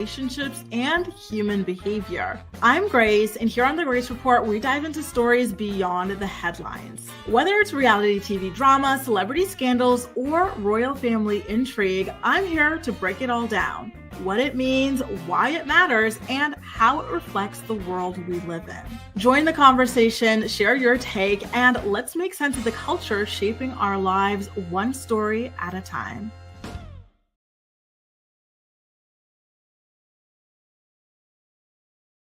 relationships, and human behavior. I'm Grace, and here on The Grace Report, we dive into stories beyond the headlines. Whether it's reality TV drama, celebrity scandals, or royal family intrigue, I'm here to break it all down. What it means, why it matters, and how it reflects the world we live in. Join the conversation, share your take, and let's make sense of the culture shaping our lives one story at a time.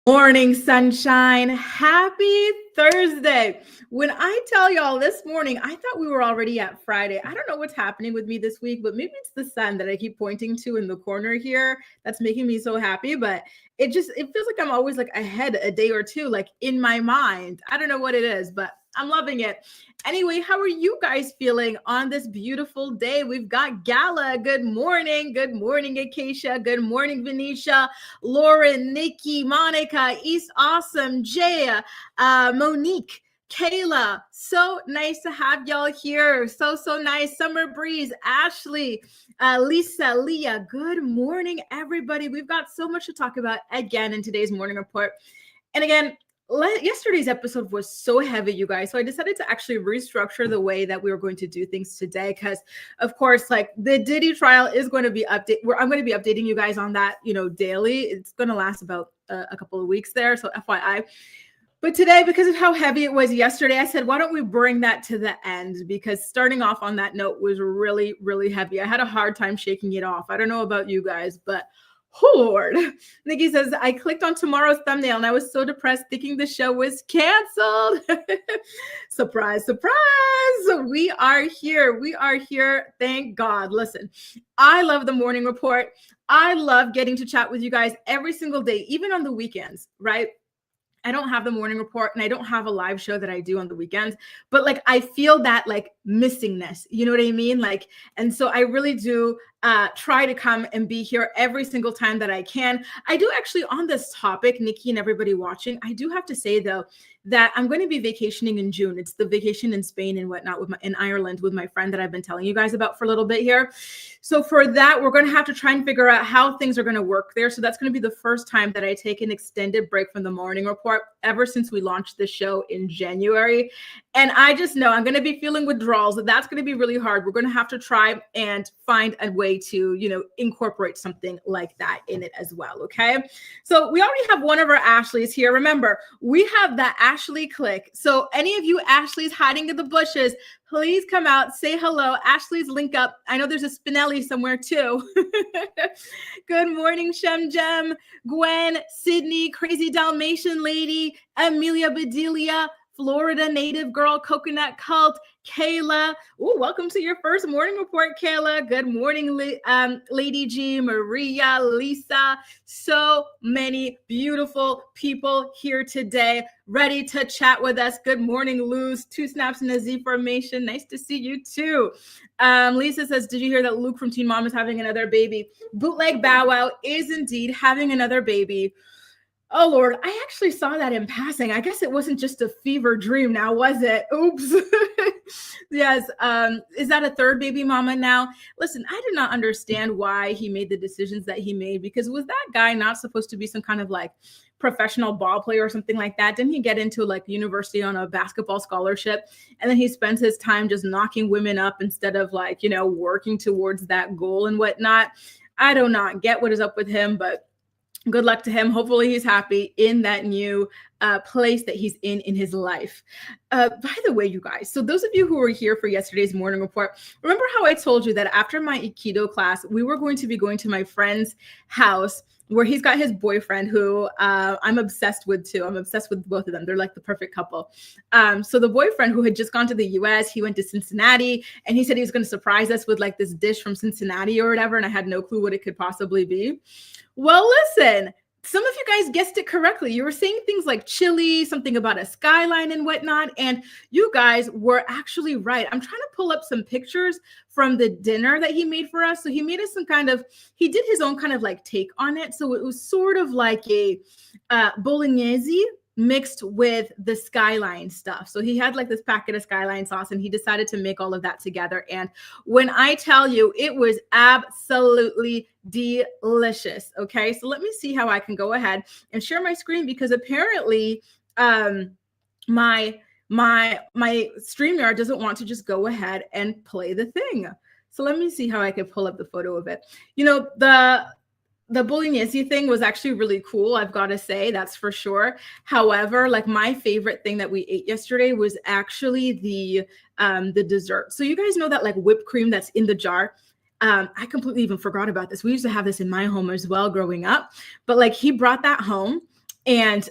Morning, sunshine. Happy Thursday. When I tell y'all this morning, I thought we were already at Friday. I don't know what's happening with me this week, but maybe it's the sun that I keep pointing to in the corner here that's making me so happy. But it feels like I'm always like ahead a day or two, like in my mind. I don't know what it is, but I'm loving it. Anyway, how are you guys feeling on this beautiful day? We've got Gala. Good morning. Good morning, Acacia. Good morning, Venetia, Lauren, Nikki, Monica, East Awesome, Jaya, Monique, Kayla. So nice to have y'all here. So nice. Summer Breeze, Ashley, Lisa, Leah. Good morning, everybody. We've got so much to talk about again in today's morning report. And again, yesterday's episode was so heavy, you guys. So I decided to actually restructure the way that we were going to do things today. Because of course, like the Diddy trial is going to be I'm going to be updating you guys on that, daily. It's going to last about a couple of weeks there. So FYI. But today, because of how heavy it was yesterday, I said, why don't we bring that to the end? Because starting off on that note was really, really heavy. I had a hard time shaking it off. I don't know about you guys, but oh, Lord. Nikki says, I clicked on tomorrow's thumbnail and I was so depressed thinking the show was canceled. Surprise, surprise. We are here. We are here. Thank God. Listen, I love the morning report. I love getting to chat with you guys every single day, even on the weekends, right? I don't have the morning report and I don't have a live show that I do on the weekends, but like, I feel that like missingness, you know what I mean? Like, and so I really do try to come and be here every single time that I can. I do actually on this topic, Nikki and everybody watching, I do have to say though, that I'm going to be vacationing in June. It's the vacation in Spain and whatnot in Ireland with my friend that I've been telling you guys about for a little bit here. So for that, we're going to have to try and figure out how things are going to work there. So that's going to be the first time that I take an extended break from the morning report ever since we launched the show in January. And I just know I'm going to be feeling withdrawals. That's going to be really hard. We're going to have to try and find a way to, incorporate something like that in it as well. Okay. So we already have one of our Ashleys here. Remember, we have that Ashley click. So any of you Ashleys hiding in the bushes, please come out, say hello. Ashley's link up. I know there's a Spinelli somewhere too. Good morning, Shem Gem, Gwen, Sydney, Crazy Dalmatian Lady, Amelia Bedelia, Florida native girl, Coconut Cult, Kayla. Oh, welcome to your first morning report, Kayla. Good morning, Lady G, Maria, Lisa. So many beautiful people here today, ready to chat with us. Good morning, Luz. 2 snaps in a Z formation. Nice to see you too. Lisa says, did you hear that Luke from Teen Mom is having another baby? Bootleg Bow Wow is indeed having another baby. Oh, Lord, I actually saw that in passing. I guess it wasn't just a fever dream now, was it? Oops. Yes. Is that a third baby mama now? Listen, I do not understand why he made the decisions that he made, because was that guy not supposed to be some kind of like professional ball player or something like that? Didn't he get into like university on a basketball scholarship? And then he spends his time just knocking women up instead of like, working towards that goal and whatnot. I do not get what is up with him, but good luck to him. Hopefully he's happy in that new place that he's in his life. By the way, you guys, so those of you who were here for yesterday's morning report, remember how I told you that after my Aikido class, we were going to be going to my friend's house where he's got his boyfriend who I'm obsessed with too. I'm obsessed with both of them. They're like the perfect couple. So the boyfriend who had just gone to the US, he went to Cincinnati and he said he was going to surprise us with like this dish from Cincinnati or whatever. And I had no clue what it could possibly be. Well, listen, some of you guys guessed it correctly. You were saying things like chili, something about a skyline and whatnot. And you guys were actually right. I'm trying to pull up some pictures from the dinner that he made for us. So he made us he did his own kind of like take on it. So it was sort of like a bolognese mixed with the Skyline stuff. So he had like this packet of Skyline sauce and he decided to make all of that together. And when I tell you, it was absolutely delicious. Okay, so let me see how I can go ahead and share my screen, because apparently my StreamYard doesn't want to just go ahead and play the thing. So let me see how I can pull up the photo of it. You know, the bolognese thing was actually really cool, I've got to say, that's for sure. However, like my favorite thing that we ate yesterday was actually the dessert. So you guys know that like whipped cream that's in the jar. I completely even forgot about this. We used to have this in my home as well growing up, but like he brought that home and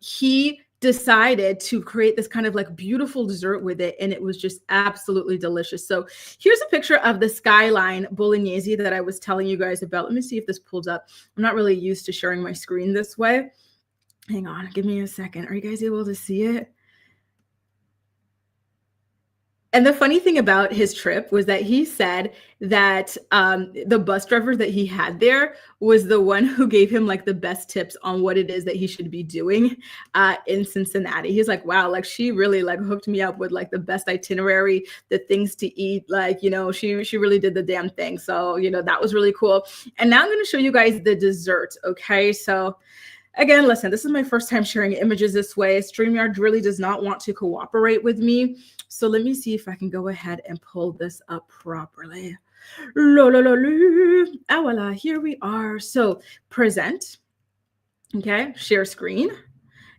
he decided to create this kind of like beautiful dessert with it, and it was just absolutely delicious. So here's a picture of the Skyline bolognese that I was telling you guys about. Let me see if this pulls up. I'm not really used to sharing my screen this way. Hang on, give me a second. Are you guys able to see it? And the funny thing about his trip was that he said that the bus driver that he had there was the one who gave him like the best tips on what it is that he should be doing in Cincinnati. He's like, wow, like she really like hooked me up with like the best itinerary, the things to eat. Like, you know, she really did the damn thing. So, you know, that was really cool. And now I'm going to show you guys the dessert. Okay, so again, listen, this is my first time sharing images this way. StreamYard really does not want to cooperate with me. So let me see if I can go ahead and pull this up properly. Ah, voila, here we are. So present, okay, share screen.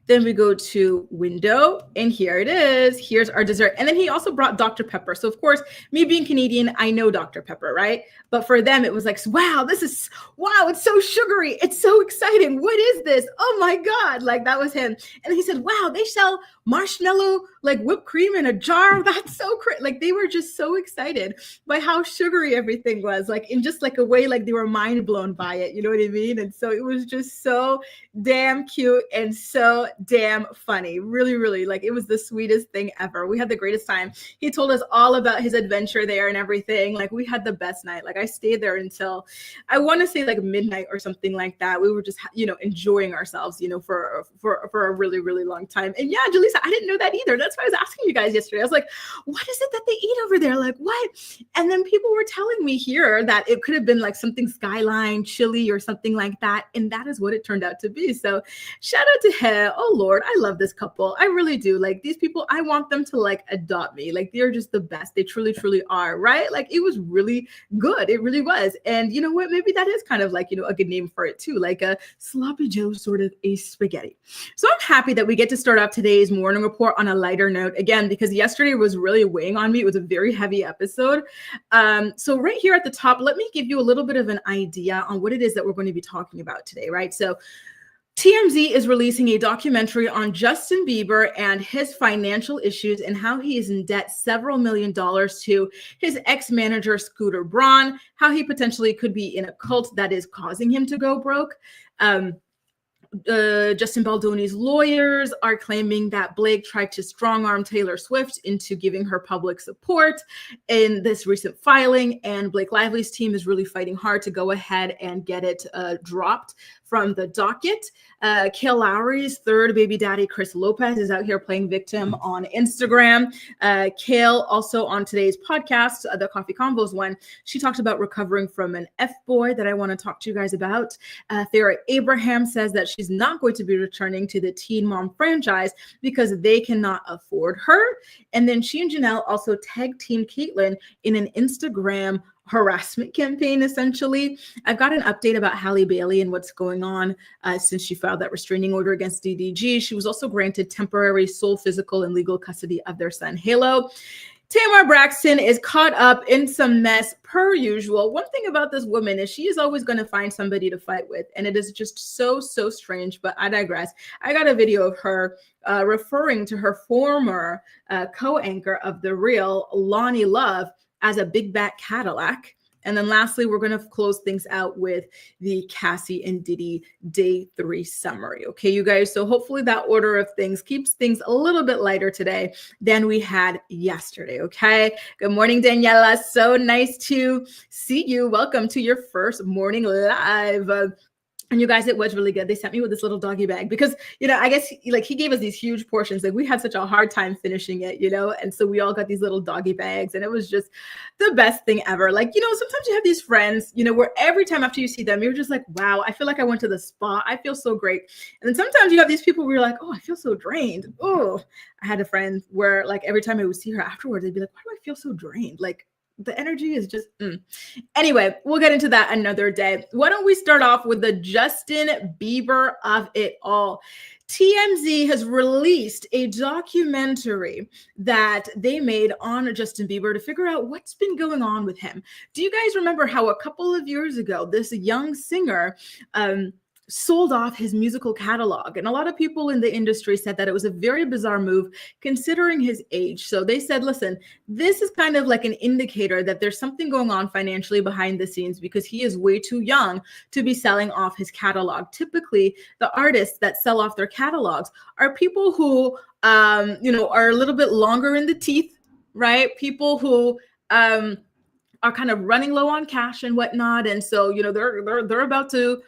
Then we go to window, and here it is. Here's our dessert. And then he also brought Dr. Pepper. So of course, me being Canadian, I know Dr. Pepper, right? But for them, it was like, wow, it's so sugary. It's so exciting. What is this? Oh my God. Like that was him. And he said, wow, they sell marshmallow, like whipped cream in a jar. That's so crazy. Like they were just so excited by how sugary everything was, like in just like a way, like they were mind blown by it. You know what I mean? And so it was just so damn cute and so damn funny. Really, really, like it was the sweetest thing ever. We had the greatest time. He told us all about his adventure there and everything. Like we had the best night. Like I stayed there until I want to say like midnight or something like that. We were just, you know, enjoying ourselves, you know, for a really, really long time. And yeah, Jaleesa, I didn't know that either. That's why I was asking you guys yesterday. I was like, what is it that they eat over there? Like what? And then people were telling me here that it could have been like something Skyline chili or something like that. And that is what it turned out to be. So shout out to her. Oh Lord, I love this couple. I really do. Like these people, I want them to like adopt me. Like they're just the best. They truly, truly are, right? Like it was really good. It really was. And you know what? Maybe that is kind of like, you know, a good name for it too, like a sloppy Joe sort of a spaghetti. So I'm happy that we get to start off today's morning report on a lighter note again, because yesterday was really weighing on me. It was a very heavy episode. So right here at the top, let me give you a little bit of an idea on what it is that we're going to be talking about today, right? So TMZ is releasing a documentary on Justin Bieber and his financial issues and how he is in debt several $1 million to his ex-manager, Scooter Braun, how he potentially could be in a cult that is causing him to go broke. Justin Baldoni's lawyers are claiming that Blake tried to strong-arm Taylor Swift into giving her public support in this recent filing, and Blake Lively's team is really fighting hard to go ahead and get it dropped from the docket. Kale Lowry's third baby daddy, Chris Lopez, is out here playing victim on Instagram. Kale also on today's podcast, the Coffee Convos one, she talked about recovering from an F-boy that I want to talk to you guys about. Farrah Abraham says that she's not going to be returning to the Teen Mom franchise because they cannot afford her. And then she and Jenelle also tag team Catelynn in an Instagram harassment campaign, essentially. I've got an update about Halle Bailey and what's going on since she filed that restraining order against DDG. She was also granted temporary sole physical and legal custody of their son, Halo. Tamar Braxton is caught up in some mess per usual. One thing about this woman is she is always going to find somebody to fight with. And it is just so strange, but I digress. I got a video of her referring to her former co-anchor of The Real, Lonnie Love, as a big back Cadillac. And then lastly, we're going to close things out with the Cassie and Diddy day 3 summary. Okay, you guys. So hopefully that order of things keeps things a little bit lighter today than we had yesterday. Okay. Good morning, Daniela. So nice to see you. Welcome to your first morning live. And you guys, it was really good. They sent me with this little doggy bag because, I guess he gave us these huge portions. Like we had such a hard time finishing it, and so we all got these little doggy bags, and it was just the best thing ever. Like, sometimes you have these friends, where every time after you see them, you're just like, wow, I feel like I went to the spa. I feel so great. And then sometimes you have these people where you're like, oh, I feel so drained. Oh, I had a friend where like every time I would see her afterwards, they'd be like, why do I feel so drained? Like, the energy is just, Anyway, we'll get into that another day. Why don't we start off with the Justin Bieber of it all? TMZ has released a documentary that they made on Justin Bieber to figure out what's been going on with him. Do you guys remember how a couple of years ago, this young singer, sold off his musical catalog? And a lot of people in the industry said that it was a very bizarre move considering his age. So they said, listen, this is kind of like an indicator that there's something going on financially behind the scenes because he is way too young to be selling off his catalog. Typically, the artists that sell off their catalogs are people who, are a little bit longer in the teeth, right? People who, are kind of running low on cash and whatnot. And so, they're about to,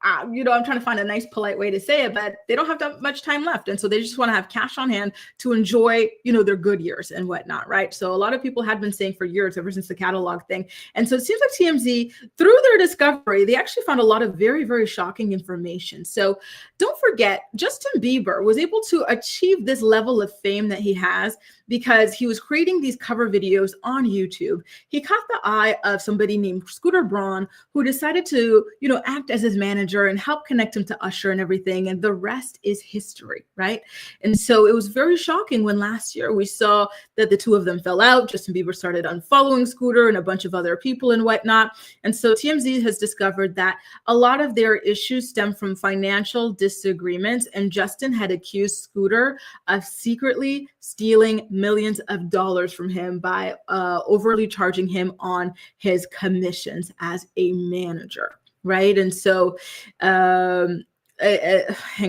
I'm trying to find a nice, polite way to say it, but they don't have that much time left. And so they just want to have cash on hand to enjoy, their good years and whatnot, right? So a lot of people had been saying for years, ever since the catalog thing. And so it seems like TMZ, through their discovery, they actually found a lot of very, very shocking information. So don't forget, Justin Bieber was able to achieve this level of fame that he has because he was creating these cover videos on YouTube. He caught the eye of somebody named Scooter Braun, who decided to, act as his manager and help connect him to Usher and everything. And the rest is history, right? And so it was very shocking when last year we saw that the two of them fell out. Justin Bieber started unfollowing Scooter and a bunch of other people and whatnot. And so TMZ has discovered that a lot of their issues stem from financial disagreements. And Justin had accused Scooter of secretly stealing millions of dollars from him by overly charging him on his commissions as a manager, right? And so hang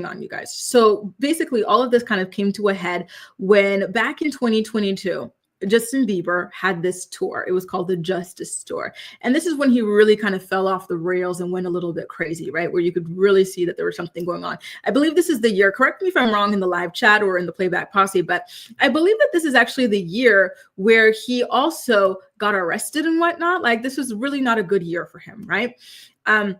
on, you guys. So basically all of this kind of came to a head when back in 2022, Justin Bieber had this tour. It was called the Justice Tour. And this is when he really kind of fell off the rails and went a little bit crazy, right? Where you could really see that there was something going on. I believe this is the year, correct me if I'm wrong in the live chat or in the playback posse, but I believe that this is actually the year where he also got arrested and whatnot. Like this was really not a good year for him, right? And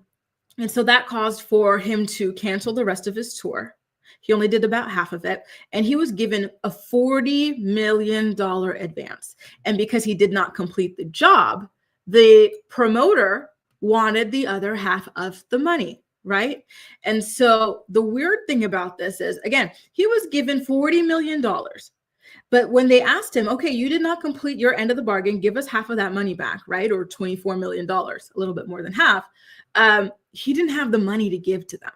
so that caused for him to cancel the rest of his tour. He only did about half of it. And he was given a $40 million advance. And because he did not complete the job, the promoter wanted the other half of the money, right? And so the weird thing about this is, again, he was given $40 million. But when they asked him, okay, you did not complete your end of the bargain, give us half of that money back, right? Or $24 million, a little bit more than half. He didn't have the money to give to them,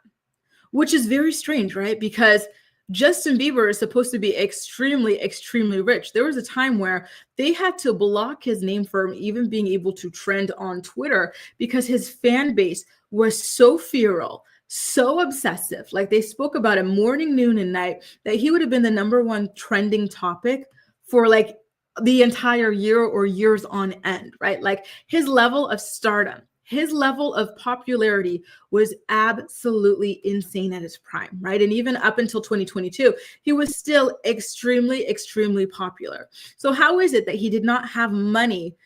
which is very strange, right? Because Justin Bieber is supposed to be extremely, extremely rich. There was a time where they had to block his name from even being able to trend on Twitter because his fan base was so feral, so obsessive. Like they spoke about him morning, noon, and night, that he would have been the #1 trending topic for like the entire year or years on end, right? Like his level of stardom, his level of popularity was absolutely insane at his prime, right? And even up until 2022, he was still extremely, extremely popular. So how is it that he did not have money,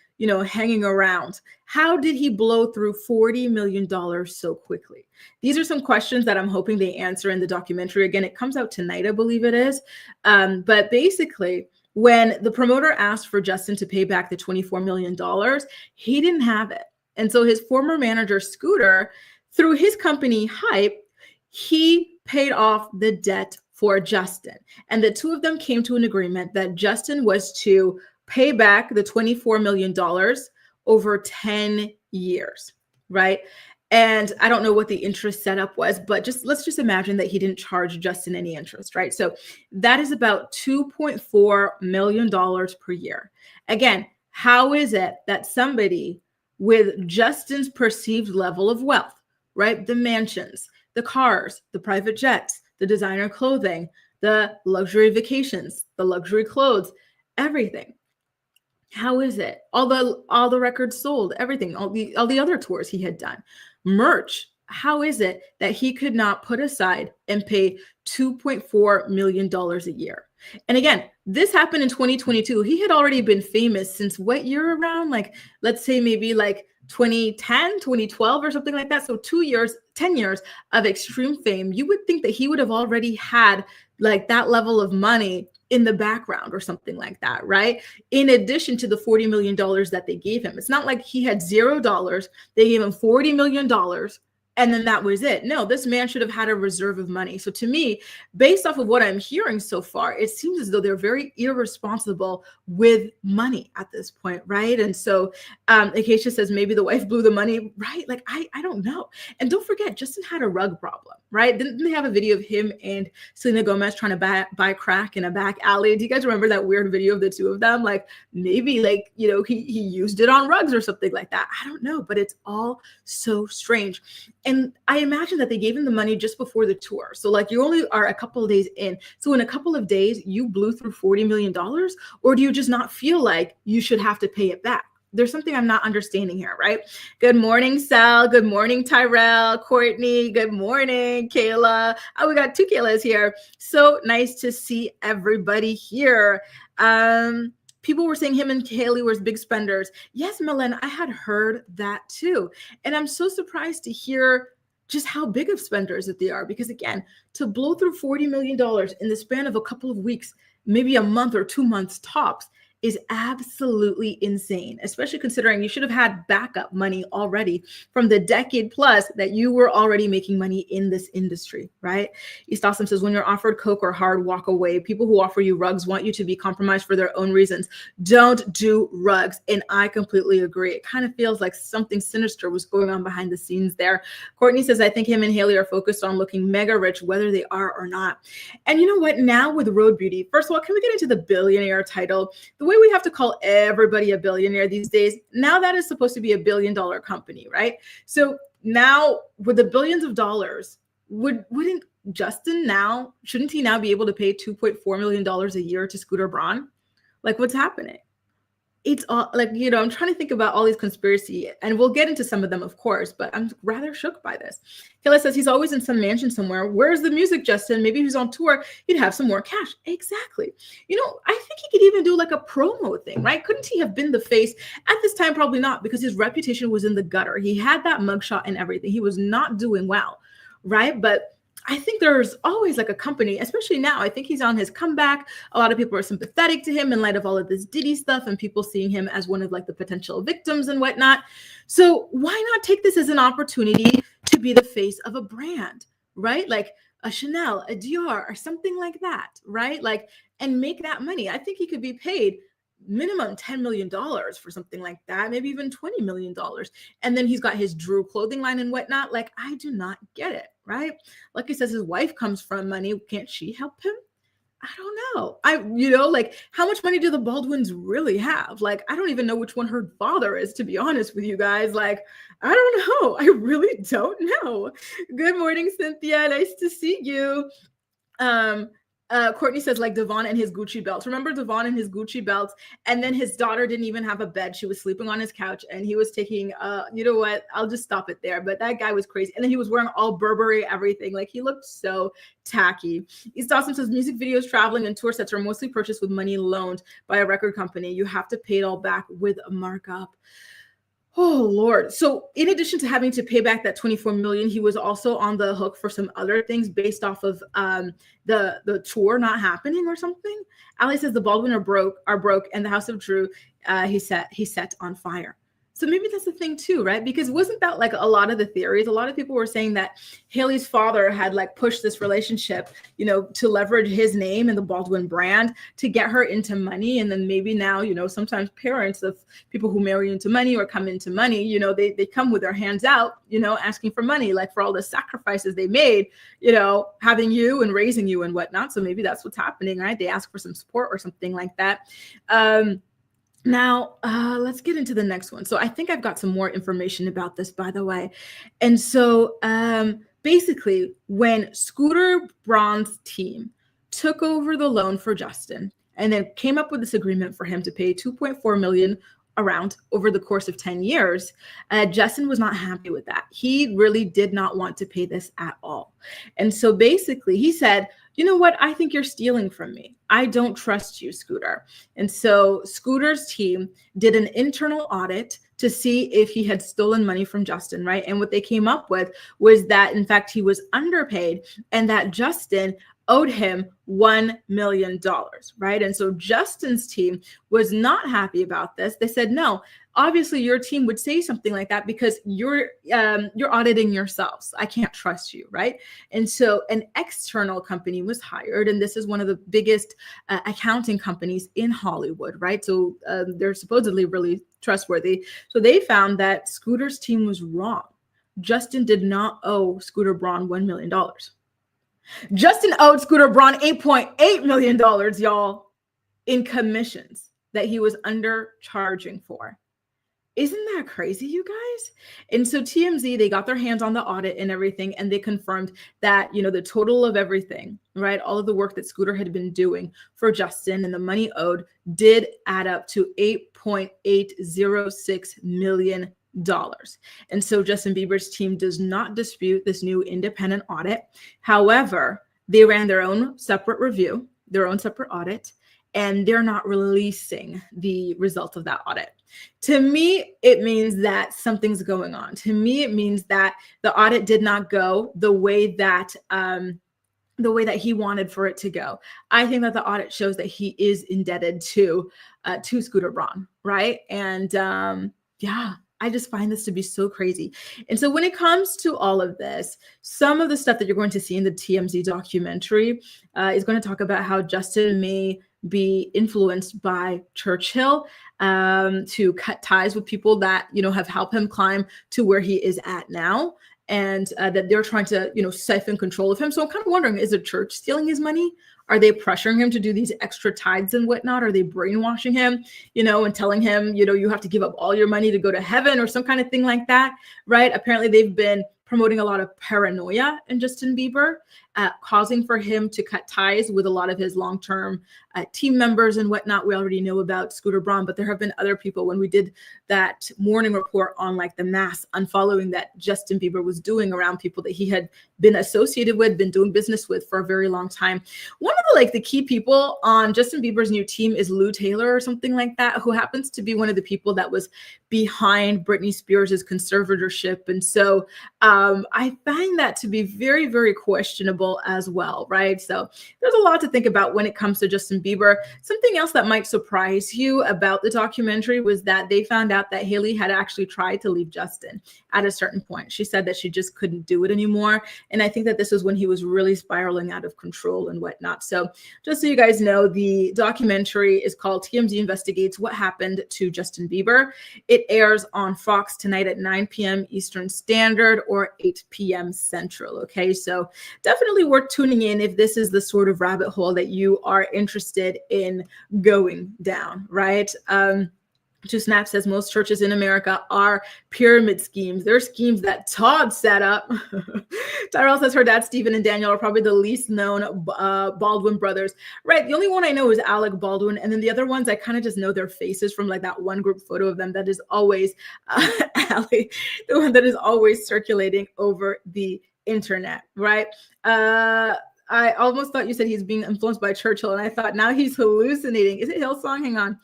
hanging around? How did he blow through $40 million so quickly? These are some questions that I'm hoping they answer in the documentary. Again, it comes out tonight, I believe it is. But basically, when the promoter asked for Justin to pay back the $24 million, he didn't have it. And so his former manager, Scooter, through his company Hype, he paid off the debt for Justin. And the two of them came to an agreement that Justin was to pay back the $24 million over 10 years, right? And I don't know what the interest setup was, but let's just imagine that he didn't charge Justin any interest, right? So that is about $2.4 million per year. Again, how is it that somebody with Justin's perceived level of wealth, right? The mansions, the cars, the private jets, the designer clothing, the luxury vacations, the luxury clothes, everything. How is it? All the records sold, everything, all the other tours he had done, merch. how is it that he could not put aside and pay $2.4 million a year? And again, this happened in 2022. He had already been famous since what year around? Like, let's say maybe like 2010, 2012 or something like that. So 2 years, 10 years of extreme fame. You would think that he would have already had like that level of money in the background or something like that, right? In addition to the $40 million that they gave him. It's not like he had $0. They gave him $40 million. And then that was it. No, this man should have had a reserve of money. So to me, based off of what I'm hearing so far, it seems as though they're very irresponsible with money at this point, right? And so Acacia says maybe the wife blew the money, right? Like, I don't know. And don't forget, Justin had a rug problem, right? Didn't they have a video of him and Selena Gomez trying to buy crack in a back alley? Do you guys remember that weird video of the two of them? Like maybe like, you know, he used it on rugs or something like that. I don't know, but it's all so strange. And I imagine that they gave him the money just before the tour. So like you only are a couple of days in. So in a couple of days, you blew through $40 million, or do you just not feel like you should have to pay it back? There's something I'm not understanding here, right? Good morning, Sal. Good morning, Tyrell, Courtney. Good morning, Kayla. Oh, we got 2 Kaylas here. So nice to see everybody here. People were saying him and Hailey were big spenders. Yes, Melen, I had heard that too. And I'm so surprised to hear just how big of spenders that they are. Because again, to blow through $40 million in the span of a couple of weeks, maybe a month or 2 months tops, is absolutely insane, especially considering you should have had backup money already from the decade plus that you were already making money in this industry, right? East Awesome says, when you're offered Coke or hard, walk away. People who offer you rugs want you to be compromised for their own reasons. Don't do rugs. And I completely agree. It kind of feels like something sinister was going on behind the scenes there. Courtney says, I think him and Hailey are focused on looking mega rich, whether they are or not. And you know what? Now with Road Beauty, first of all, can we get into the billionaire title? The way we have to call everybody a billionaire these days, now that is supposed to be $1 billion company, right? So now with the billions of dollars, wouldn't Justin now, shouldn't he now be able to pay $2.4 million a year to Scooter Braun? Like, what's happening? It's all like, you know, I'm trying to think about all these conspiracy, and we'll get into some of them, of course, but I'm rather shook by this. Kayla says he's always in some mansion somewhere. Where's the music, Justin? Maybe he's on tour. He'd have some more cash. Exactly. You know, I think he could even do like a promo thing, right? Couldn't he have been the face at this time? Probably not, because his reputation was in the gutter. He had that mugshot and everything. He was not doing well, right? But I think there's always like a company, especially now. I think he's on his comeback. A lot of people are sympathetic to him in light of all of this Diddy stuff and people seeing him as one of like the potential victims and whatnot. So why not take this as an opportunity to be the face of a brand, right? Like a Chanel, a Dior, or something like that, right? Like, and make that money. I think he could be paid minimum $10 million for something like that, maybe even $20 million. And then he's got his Drew clothing line and whatnot. Like, I do not get it, right? Lucky says his wife comes from money. Can't she help him? I don't know. You know, like, how much money do the Baldwins really have? Like, I don't even know which one her father is, to be honest with you guys. Like, I don't know. I really don't know. Good morning, Cynthia. Nice to see you. Courtney says like Devon and his Gucci belts. Remember Devon and his Gucci belts? And then his daughter didn't even have a bed. She was sleeping on his couch and he was taking, you know what? I'll just stop it there. But that guy was crazy. And then he was wearing all Burberry, everything. Like, he looked so tacky. East Awesome says music videos, traveling, and tour sets are mostly purchased with money loaned by a record company. You have to pay it all back with a markup. Oh, Lord. So in addition to having to pay back that $24 million, he was also on the hook for some other things based off of the tour not happening or something. Ali says the Baldwin are broke, and the House of Drew he set on fire. So maybe that's the thing too, right? Because wasn't that like a lot of the theories? A lot of people were saying that Hailey's father had like pushed this relationship, you know, to leverage his name and the Baldwin brand to get her into money. And then maybe now, you know, sometimes parents of people who marry into money or come into money, you know, they come with their hands out, you know, asking for money, like for all the sacrifices they made, you know, having you and raising you and whatnot. So maybe that's what's happening, right? They ask for some support or something like that. Now, let's get into the next one. So I think I've got some more information about this, by the way. And so basically, when Scooter Braun's team took over the loan for Justin and then came up with this agreement for him to pay $2.4 million around over the course of 10 years, Justin was not happy with that. He really did not want to pay this at all. And so basically he said, you know what? I think you're stealing from me. I don't trust you, Scooter. And so Scooter's team did an internal audit to see if he had stolen money from Justin, right? And what they came up with was that, in fact, he was underpaid and that Justin owed him $1 million, right? And so Justin's team was not happy about this. They said, no, obviously your team would say something like that because you're auditing yourselves. I can't trust you, right? And so an external company was hired, and this is one of the biggest accounting companies in Hollywood, right? So they're supposedly really trustworthy. So they found that Scooter's team was wrong. Justin did not owe Scooter Braun $1 million. Justin owed Scooter Braun $8.8 million, y'all, in commissions that he was undercharging for. Isn't that crazy, you guys? And so TMZ, they got their hands on the audit and everything, and they confirmed that, you know, the total of everything, right? All of the work that Scooter had been doing for Justin and the money owed did add up to $8.806 million. And so Justin Bieber's team does not dispute this new independent audit. However, they ran their own separate review, their own separate audit, and they're not releasing the result of that audit. To me, it means that something's going on. To me, it means that the audit did not go the way that he wanted for it to go. I think that the audit shows that he is indebted to Scooter Braun, right? And yeah, I just find this to be so crazy. And so when it comes to all of this, some of the stuff that you're going to see in the TMZ documentary is going to talk about how Justin may be influenced by Churchill to cut ties with people that, you know, have helped him climb to where he is at now. And that they're trying to, you know, siphon control of him. So I'm kind of wondering, is the church stealing his money? Are they pressuring him to do these extra tithes and whatnot? Are they brainwashing him, you know, and telling him, you know, you have to give up all your money to go to heaven or some kind of thing like that, right? Apparently they've been promoting a lot of paranoia in Justin Bieber, causing for him to cut ties with a lot of his long-term team members and whatnot. We already know about Scooter Braun, but there have been other people. When we did that morning report on like the mass unfollowing that Justin Bieber was doing around people that he had been associated with, been doing business with for a very long time. One of the key people on Justin Bieber's new team is Lou Taylor or something like that, who happens to be one of the people that was behind Britney Spears' conservatorship. And so I find that to be very, very questionable as well, right? So there's a lot to think about when it comes to Justin Bieber. Something else that might surprise you about the documentary was that they found out that Hailey had actually tried to leave Justin at a certain point. She said that she just couldn't do it anymore. And I think that this was when he was really spiraling out of control and whatnot. So just so you guys know, the documentary is called TMZ Investigates What Happened to Justin Bieber. It airs on Fox tonight at 9 p.m. Eastern Standard or 8 p.m. Central. Okay, so definitely worth tuning in if this is the sort of rabbit hole that you are interested in going down, right? Snap says most churches in America are pyramid schemes. They're schemes that Todd set up. Tyrell says her dad, Stephen and Daniel, are probably the least known Baldwin brothers. Right. The only one I know is Alec Baldwin. And then the other ones, I kind of just know their faces from like that one group photo of them that is always Allie, the one that is always circulating over the internet. Right. I almost thought you said he's being influenced by Churchill. And I thought now he's hallucinating. Is it Hillsong? Hang on.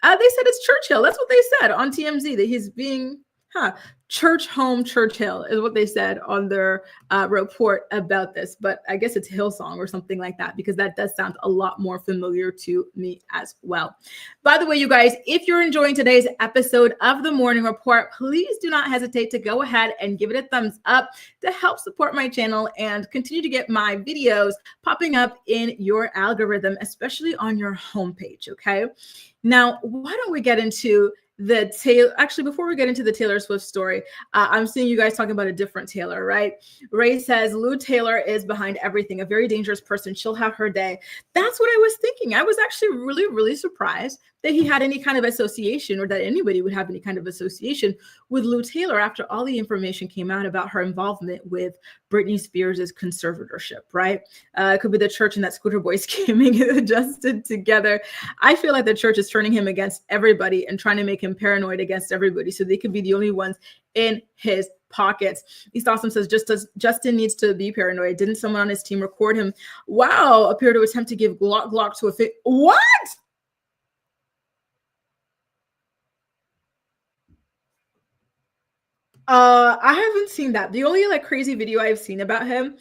They said it's Churchill. That's what they said on TMZ, that he's being, Churchome Churchill is what they said on their report about this. But I guess it's Hillsong or something like that, because that does sound a lot more familiar to me as well. By the way, you guys, if you're enjoying today's episode of the Morning Report, please do not hesitate to go ahead and give it a thumbs up to help support my channel and continue to get my videos popping up in your algorithm, especially on your homepage, okay? Now, why don't we get into the Taylor? Actually, before we get into the Taylor Swift story, I'm seeing you guys talking about a different Taylor, right? Ray says, Lou Taylor is behind everything, a very dangerous person. She'll have her day. That's what I was thinking. I was actually really, really surprised that he had any kind of association, or that anybody would have any kind of association with Lou Taylor after all the information came out about her involvement with Britney Spears' conservatorship, right? It could be the church and that Scooter Boy scheming adjusted together. I feel like the church is turning him against everybody and trying to make him and paranoid against everybody, so they could be the only ones in his pockets. East Awesome says, just as Justin needs to be paranoid. Didn't someone on his team record him? Wow, appear to attempt to give Glock to a fit. What? I haven't seen that. The only like crazy video I've seen about him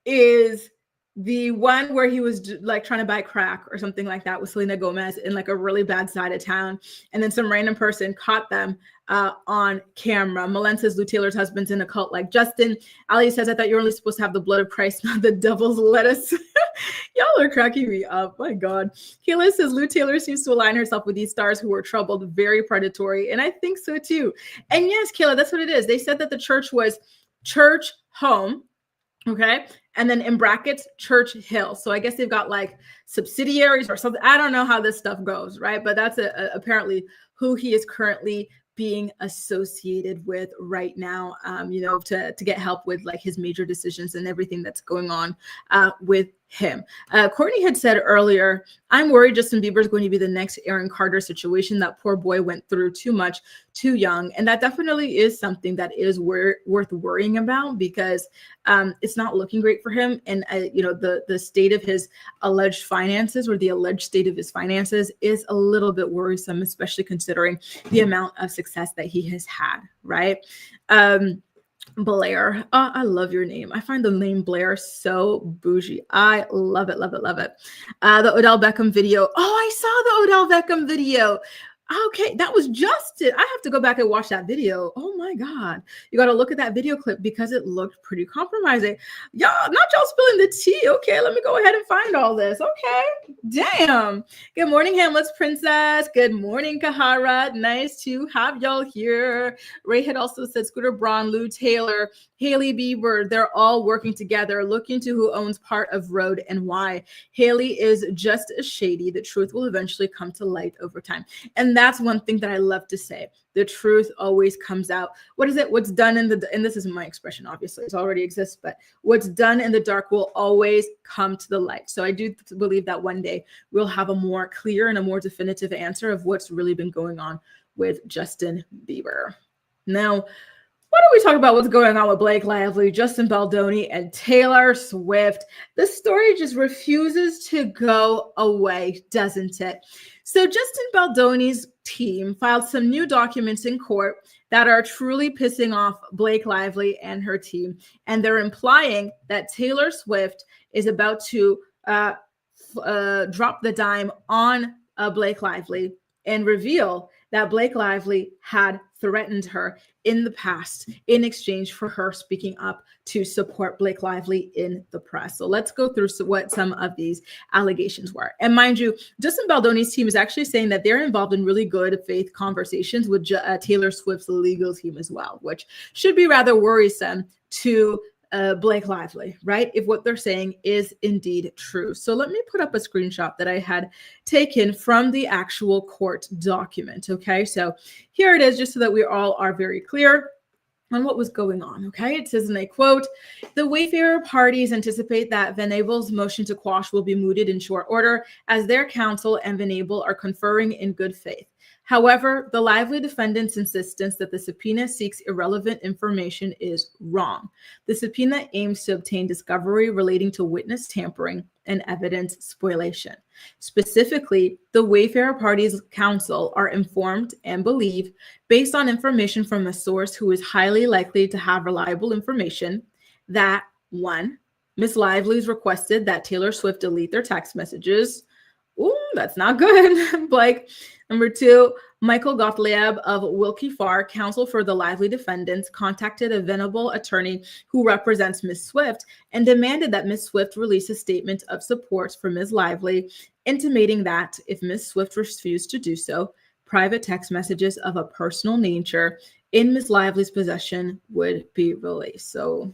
is the one where he was like trying to buy crack or something like that with Selena Gomez in like a really bad side of town. And then some random person caught them on camera. Malen says Lou Taylor's husband's in a cult like Justin. Ali says, I thought you were only supposed to have the blood of Christ, not the devil's lettuce. Y'all are cracking me up. My God. Kayla says Lou Taylor seems to align herself with these stars who were troubled, very predatory. And I think so too. And yes, Kayla, that's what it is. They said that the church was Churchome. Okay. And then in brackets, Church Hill. So I guess they've got like subsidiaries or something. I don't know how this stuff goes, right? But that's apparently who he is currently being associated with right now, to get help with like his major decisions and everything that's going on with him. Courtney had said earlier, I'm worried Justin Bieber is going to be the next Aaron Carter situation. That poor boy went through too much, too young. And that definitely is something that is worth worrying about, because it's not looking great for him. And, the state of his alleged finances, or the alleged state of his finances, is a little bit worrisome, especially considering the amount of success that he has had, right? Blair. Oh, I love your name. I find the name Blair so bougie. I love it, love it, love it. The Odell Beckham video. Oh, I saw the Odell Beckham video. Okay, that was Justin. I have to go back and watch that video. Oh my God. You got to look at that video clip because it looked pretty compromising. Y'all, not y'all spilling the tea. Okay, let me go ahead and find all this. Okay, damn. Good morning, Hamlet's Princess. Good morning, Kahara. Nice to have y'all here. Ray had also said Scooter Braun, Lou Taylor, Hailey Bieber, they're all working together, looking to who owns part of Road and why. Hailey is just as shady. The truth will eventually come to light over time. And that's one thing that I love to say. The truth always comes out. What is it? What's done in the, and this isn't my expression, obviously, it already exists, but what's done in the dark will always come to the light. So I do believe that one day we'll have a more clear and a more definitive answer of what's really been going on with Justin Bieber. Now, why don't we talk about what's going on with Blake Lively, Justin Baldoni, and Taylor Swift? The story just refuses to go away, doesn't it? So Justin Baldoni's team filed some new documents in court that are truly pissing off Blake Lively and her team. And they're implying that Taylor Swift is about to drop the dime on Blake Lively and reveal that Blake Lively had threatened her in the past in exchange for her speaking up to support Blake Lively in the press. So let's go through what some of these allegations were. And mind you, Justin Baldoni's team is actually saying that they're involved in really good faith conversations with Taylor Swift's legal team as well, which should be rather worrisome to Blake Lively, right? If what they're saying is indeed true. So let me put up a screenshot that I had taken from the actual court document. Okay, so here it is, just so that we all are very clear on what was going on. Okay, it says, and I quote, the Wayfarer parties anticipate that Van Abel's motion to quash will be mooted in short order, as their counsel and Van Abel are conferring in good faith. However, the Lively defendant's insistence that the subpoena seeks irrelevant information is wrong. The subpoena aims to obtain discovery relating to witness tampering and evidence spoliation. Specifically, the Wayfarer parties' counsel are informed and believe, based on information from a source who is highly likely to have reliable information, that 1, Ms. Lively's requested that Taylor Swift delete their text messages. Ooh, that's not good. Like, number 2, Michael Gottlieb of Wilkie Farr, counsel for the Lively defendants, contacted a venerable attorney who represents Ms. Swift and demanded that Ms. Swift release a statement of support for Ms. Lively, intimating that if Ms. Swift refused to do so, private text messages of a personal nature in Ms. Lively's possession would be released. So,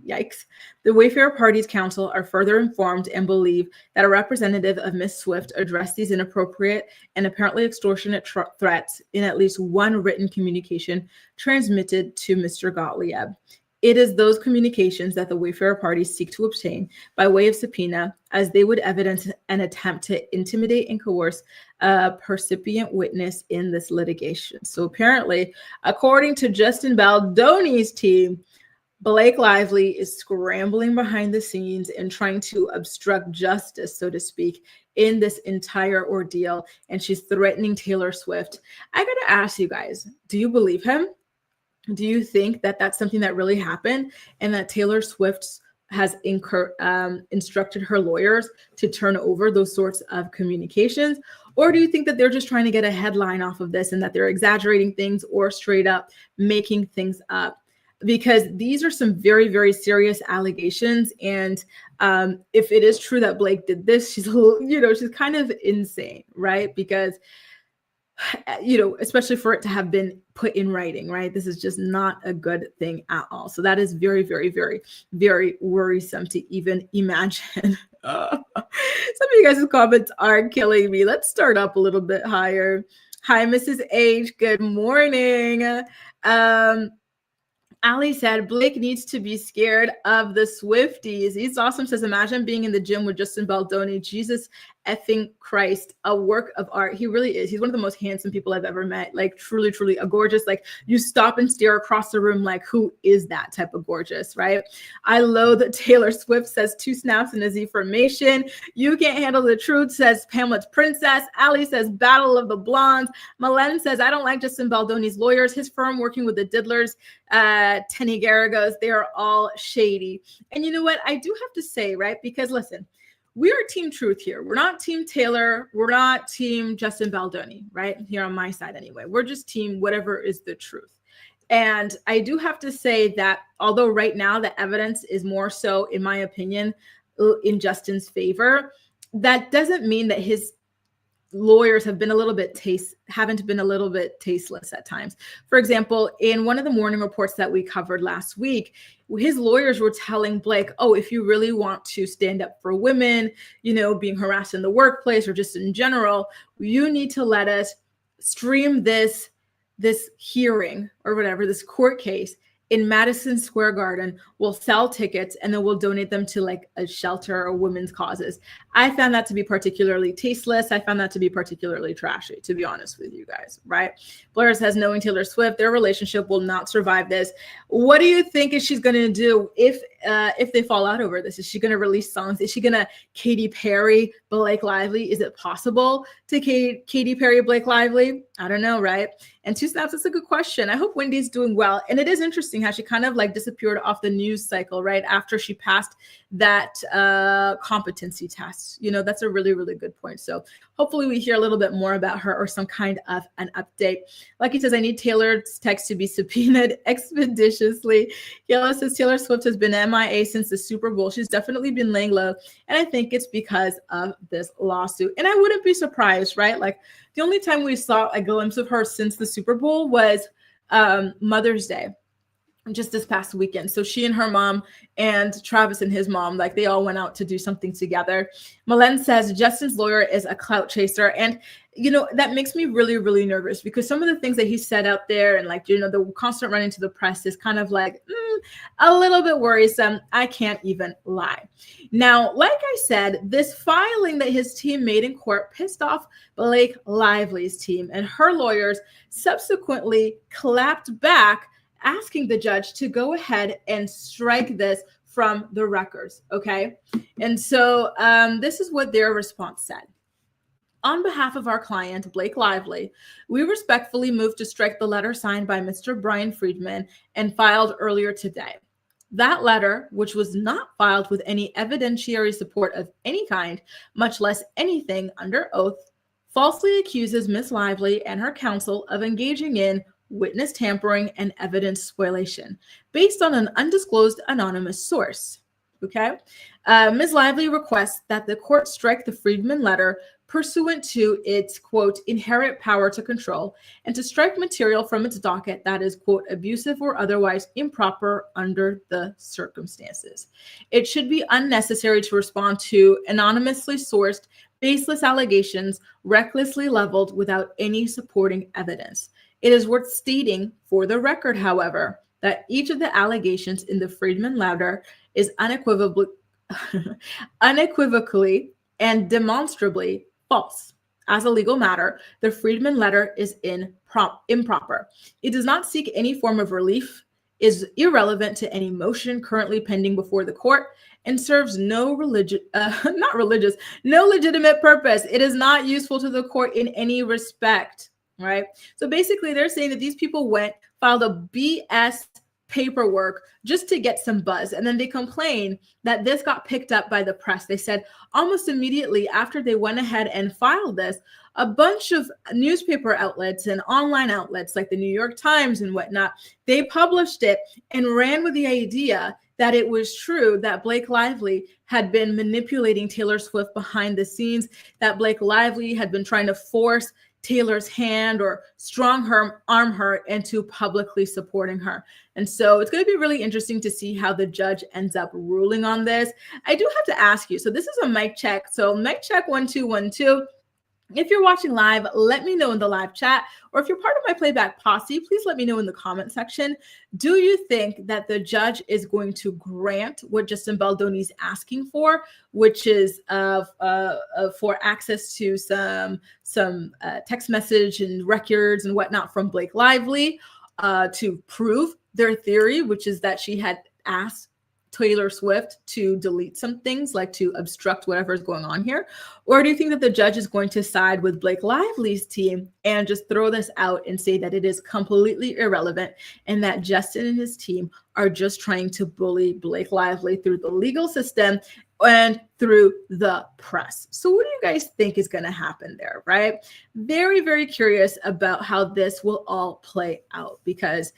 yikes. The Wayfarer parties' counsel are further informed and believe that a representative of Ms. Swift addressed these inappropriate and apparently extortionate threats in at least one written communication transmitted to Mr. Gottlieb. It is those communications that the Wayfarer parties seek to obtain by way of subpoena, as they would evidence an attempt to intimidate and coerce a percipient witness in this litigation. So apparently, according to Justin Baldoni's team, Blake Lively is scrambling behind the scenes and trying to obstruct justice, so to speak, in this entire ordeal. And she's threatening Taylor Swift. I got to ask you guys, do you believe him? Do you think that that's something that really happened and that Taylor Swift has instructed her lawyers to turn over those sorts of communications? Or do you think that they're just trying to get a headline off of this and that they're exaggerating things or straight up making things up? Because these are some very, very serious allegations. And if it is true that Blake did this, she's kind of insane, right? Because especially for it to have been put in writing, right? This is just not a good thing at all. So that is very, very, very, very worrisome to even imagine. Some of you guys' comments are killing me. Let's start up a little bit higher. Hi, Mrs. H. Good morning. Ali said, Blake needs to be scared of the Swifties. He's awesome. Says, imagine being in the gym with Justin Baldoni. Jesus effing Christ, a work of art. He really is. He's one of the most handsome people I've ever met. Like truly, truly a gorgeous, like you stop and stare across the room. Like who is that type of gorgeous, right? I loathe that Taylor Swift says 2 snaps and a Z formation. You can't handle the truth, says Pamela's princess. Ali says battle of the blondes. Malen says, I don't like Justin Baldoni's lawyers. His firm working with the diddlers. Tenny Garagos, they are all shady. And you know what? I do have to say, right? Because listen, we are team truth here. We're not team Taylor. We're not team Justin Baldoni, right? Here on my side anyway. We're just team whatever is the truth. And I do have to say that although right now the evidence is more so, in my opinion, in Justin's favor, that doesn't mean that his lawyers haven't been a little bit tasteless at times. For example, in one of the morning reports that we covered last week, his lawyers were telling Blake, oh, if you really want to stand up for women, being harassed in the workplace or just in general, you need to let us stream this hearing or whatever, this court case in Madison Square Garden. We'll sell tickets and then we'll donate them to like a shelter or women's causes. I found that to be particularly tasteless. I found that to be particularly trashy, to be honest with you guys, right? Blair says, knowing Taylor Swift, their relationship will not survive this. What do you think is she's going to do if they fall out over this? Is she going to release songs? Is she going to Katy Perry Blake Lively? Is it possible to Katy Perry Blake Lively? I don't know, right? And 2 snaps, that's a good question. I hope Wendy's doing well. And it is interesting how she kind of like disappeared off the news cycle right after she passed that competency test. That's a really, really good point. So hopefully we hear a little bit more about her or some kind of an update. Like he says, I need Taylor's text to be subpoenaed expeditiously. Yellow says, Taylor Swift has been MIA since the Super Bowl. She's definitely been laying low. And I think it's because of this lawsuit. And I wouldn't be surprised, right? Like the only time we saw a glimpse of her since the Super Bowl was Mother's Day, just this past weekend. So she and her mom and Travis and his mom, like they all went out to do something together. Malen says Justin's lawyer is a clout chaser. And, that makes me really, really nervous because some of the things that he said out there and like, the constant running to the press is kind of like a little bit worrisome. I can't even lie. Now, like I said, this filing that his team made in court pissed off Blake Lively's team, and her lawyers subsequently clapped back, asking the judge to go ahead and strike this from the records, okay? And so this is what their response said. On behalf of our client, Blake Lively, we respectfully move to strike the letter signed by Mr. Brian Friedman and filed earlier today. That letter, which was not filed with any evidentiary support of any kind, much less anything under oath, falsely accuses Ms. Lively and her counsel of engaging in witness tampering and evidence spoliation based on an undisclosed anonymous source. Okay. Ms. Lively requests that the court strike the Friedman letter pursuant to its, quote, inherent power to control and to strike material from its docket that is, quote, abusive or otherwise improper under the circumstances. It should be unnecessary to respond to anonymously sourced, baseless allegations recklessly leveled without any supporting evidence. It is worth stating for the record, however, that each of the allegations in the Friedman letter is unequivocally and demonstrably false. As a legal matter, the Friedman letter is improper. It does not seek any form of relief, is irrelevant to any motion currently pending before the court, and serves no no legitimate purpose. It is not useful to the court in any respect, right? So basically they're saying that these people filed a BS paperwork just to get some buzz. And then they complain that this got picked up by the press. They said almost immediately after they went ahead and filed this, a bunch of newspaper outlets and online outlets like the New York Times and whatnot, they published it and ran with the idea that it was true that Blake Lively had been manipulating Taylor Swift behind the scenes, that Blake Lively had been trying to force Taylor's hand or arm her into publicly supporting her. And so it's going to be really interesting to see how the judge ends up ruling on this. I do have to ask you, so this is a mic check. So mic check 1 2 1 2. If you're watching live, let me know in the live chat, or if you're part of my playback posse, please let me know in the comment section. Do you think that the judge is going to grant what Justin Baldoni is asking for, which is for access to some text message and records and whatnot from Blake Lively to prove their theory, which is that she had asked Taylor Swift to delete some things, like to obstruct whatever is going on here? Or do you think that the judge is going to side with Blake Lively's team and just throw this out and say that it is completely irrelevant and that Justin and his team are just trying to bully Blake Lively through the legal system and through the press? So what do you guys think is going to happen there, right? Very, very curious about how this will all play out, because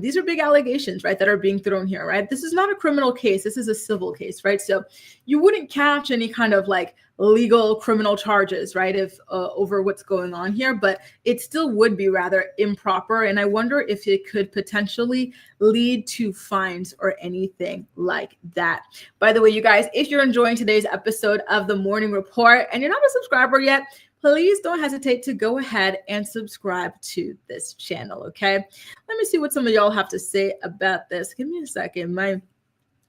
these are big allegations, right, that are being thrown here, right? This is not a criminal case. This is a civil case, right? So you wouldn't catch any kind of like legal criminal charges, right, if over what's going on here, but it still would be rather improper. And I wonder if it could potentially lead to fines or anything like that. By the way, you guys, if you're enjoying today's episode of the Morning Report and you're not a subscriber yet, please don't hesitate to go ahead and subscribe to this channel, okay? Let me see what some of y'all have to say about this. Give me a second. My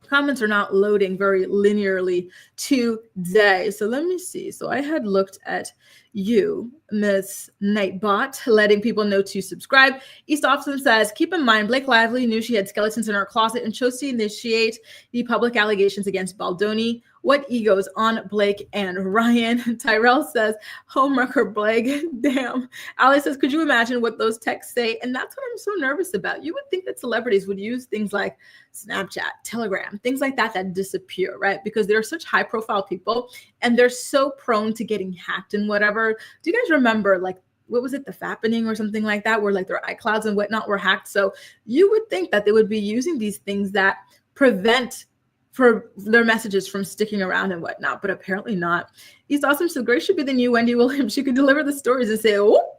comments are not loading very linearly today. So let me see. So I had looked at you, Miss Nightbot, letting people know to subscribe. East Austin says, keep in mind, Blake Lively knew she had skeletons in her closet and chose to initiate the public allegations against Baldoni. What egos on Blake and Ryan? Tyrell says, homewrecker Blake. Damn. Ali says, could you imagine what those texts say? And that's what I'm so nervous about. You would think that celebrities would use things like Snapchat, Telegram, things like that disappear, right? Because they're such high profile people and they're so prone to getting hacked and whatever. Do you guys remember, like, what was it, the Fappening or something like that, where like their iClouds and whatnot were hacked? So you would think that they would be using these things that prevent for their messages from sticking around and whatnot, but apparently not. East Awesome said, Grace should be the new Wendy Williams. She could deliver the stories and say, oh,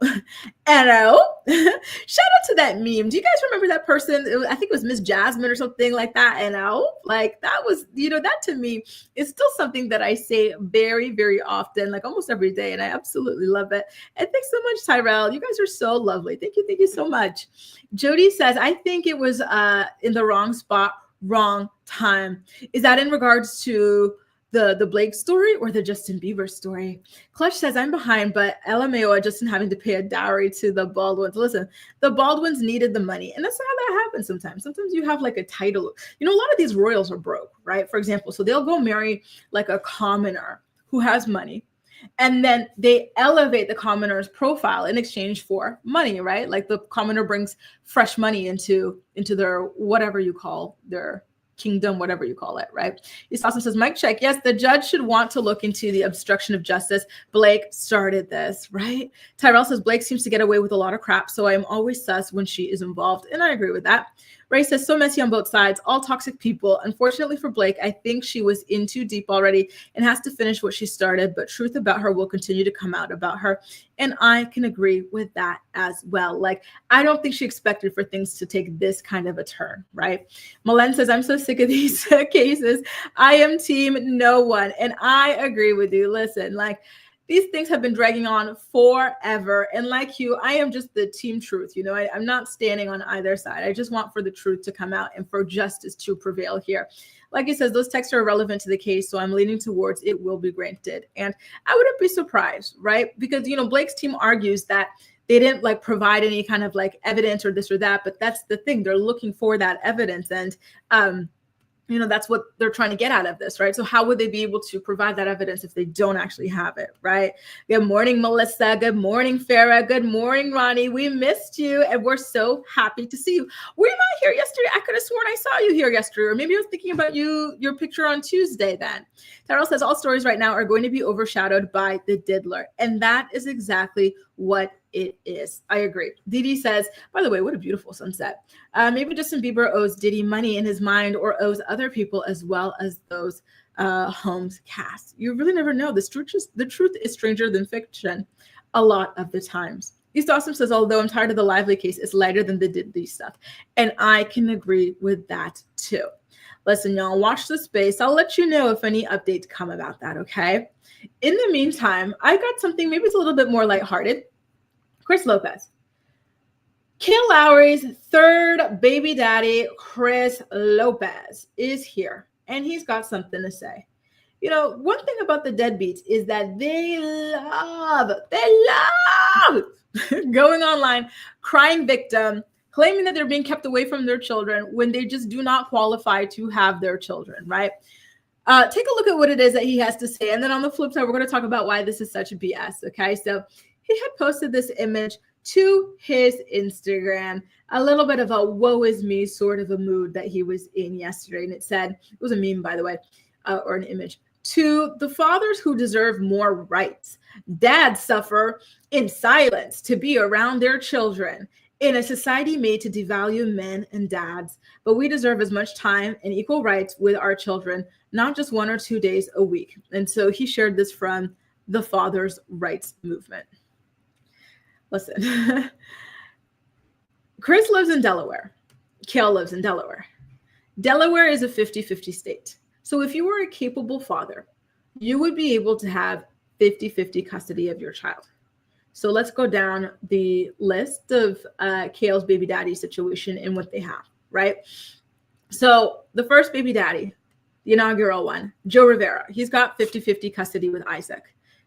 and oh. Shout out to that meme. Do you guys remember that person? I think it was Miss Jasmine or something like that. And oh, like that was, that to me is still something that I say very, very often, like almost every day. And I absolutely love it. And thanks so much, Tyrell. You guys are so lovely. Thank you so much. Jody says, I think it was in the wrong spot, wrong time. Is that in regards to the Blake story or the Justin Bieber story? Clutch says, I'm behind, but LMAO at Justin having to pay a dowry to the Baldwins. Listen, the Baldwins needed the money. And that's not how that happens sometimes. Sometimes you have like a title. A lot of these royals are broke, right? For example, so they'll go marry like a commoner who has money. And then they elevate the commoner's profile in exchange for money, right? Like the commoner brings fresh money into their whatever you call their kingdom, whatever you call it, right? He also says, Mike check. Yes, the judge should want to look into the obstruction of justice. Blake started this, right? Tyrell says, Blake seems to get away with a lot of crap, so I'm always sus when she is involved. And I agree with that. Ray says, so messy on both sides, all toxic people. Unfortunately for Blake, I think she was in too deep already and has to finish what she started, but truth about her will continue to come out about her. And I can agree with that as well. Like, I don't think she expected for things to take this kind of a turn, right? Malen says, I'm so sick of these cases. I am team no one. And I agree with you. Listen, like, These things have been dragging on forever. And like you, I am just the team truth. You know, I'm not standing on either side. I just want for the truth to come out and for justice to prevail here. Like he says, those texts are relevant to the case, so I'm leaning towards it will be granted. And I wouldn't be surprised, right? Because, you know, Blake's team argues that they didn't like provide any kind of like evidence or this or that, but that's the thing. They're looking for that evidence. And, you know, that's what they're trying to get out of this, right? So how would they be able to provide that evidence if they don't actually have it, right? Good morning, Melissa. Good morning, Farrah. Good morning, Ronnie. We missed you, and we're so happy to see you. Were you not here yesterday? I could have sworn I saw you here yesterday, or maybe I was thinking about your picture on Tuesday then. Terrell says, all stories right now are going to be overshadowed by the diddler, and that is exactly what it is. I agree. Didi says, by the way, what a beautiful sunset. Maybe Justin Bieber owes Diddy money in his mind or owes other people as well as those homes cast. You really never know. The truth is stranger than fiction a lot of the times. East Awesome says, although I'm tired of the Lively case, it's lighter than the Diddy stuff. And I can agree with that too. Listen, y'all, watch the space. I'll let you know if any updates come about that, okay? In the meantime, I got something, maybe it's a little bit more lighthearted. Chris Lopez. Kale Lowry's third baby daddy, Chris Lopez, is here, and he's got something to say. You know, one thing about the deadbeats is that they love going online, crying victim, claiming that they're being kept away from their children when they just do not qualify to have their children, right? Take a look at what it is that he has to say. And then on the flip side, we're going to talk about why this is such a BS, okay? So he had posted this image to his Instagram, a little bit of a woe is me sort of a mood that he was in yesterday. And it said, it was a meme, by the way, or an image. To the fathers who deserve more rights, dads suffer in silence to be around their children in a society made to devalue men and dads, but we deserve as much time and equal rights with our children, not just 1 or 2 days a week. And so he shared this from the Fathers' Rights Movement. Listen, Chris lives in Delaware. Kale lives in Delaware. Delaware is a 50-50 state. So if you were a capable father, you would be able to have 50-50 custody of your child. So let's go down the list of Kale's baby daddy situation and what they have, right? So the first baby daddy, the inaugural one, Joe Rivera, he's got 50-50 custody with Isaac.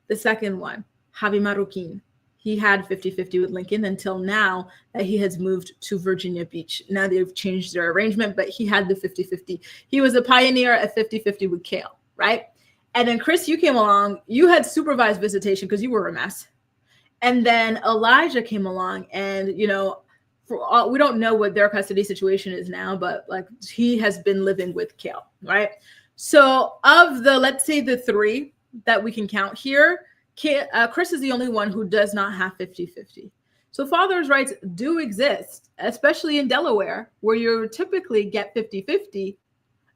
The second one, Javi Marroquin, he had 50-50 with Lincoln until now that he has moved to Virginia Beach. Now they've changed their arrangement, but he had the 50-50. He was a pioneer at 50-50 with Kale, right? And then Chris, you came along, you had supervised visitation because you were a mess. And then Elijah came along and, you know, we don't know what their custody situation is now, but like he has been living with Kale, right? So of the, let's say the three that we can count here, Chris is the only one who does not have 50-50. So fathers' rights do exist, especially in Delaware, where you typically get 50-50,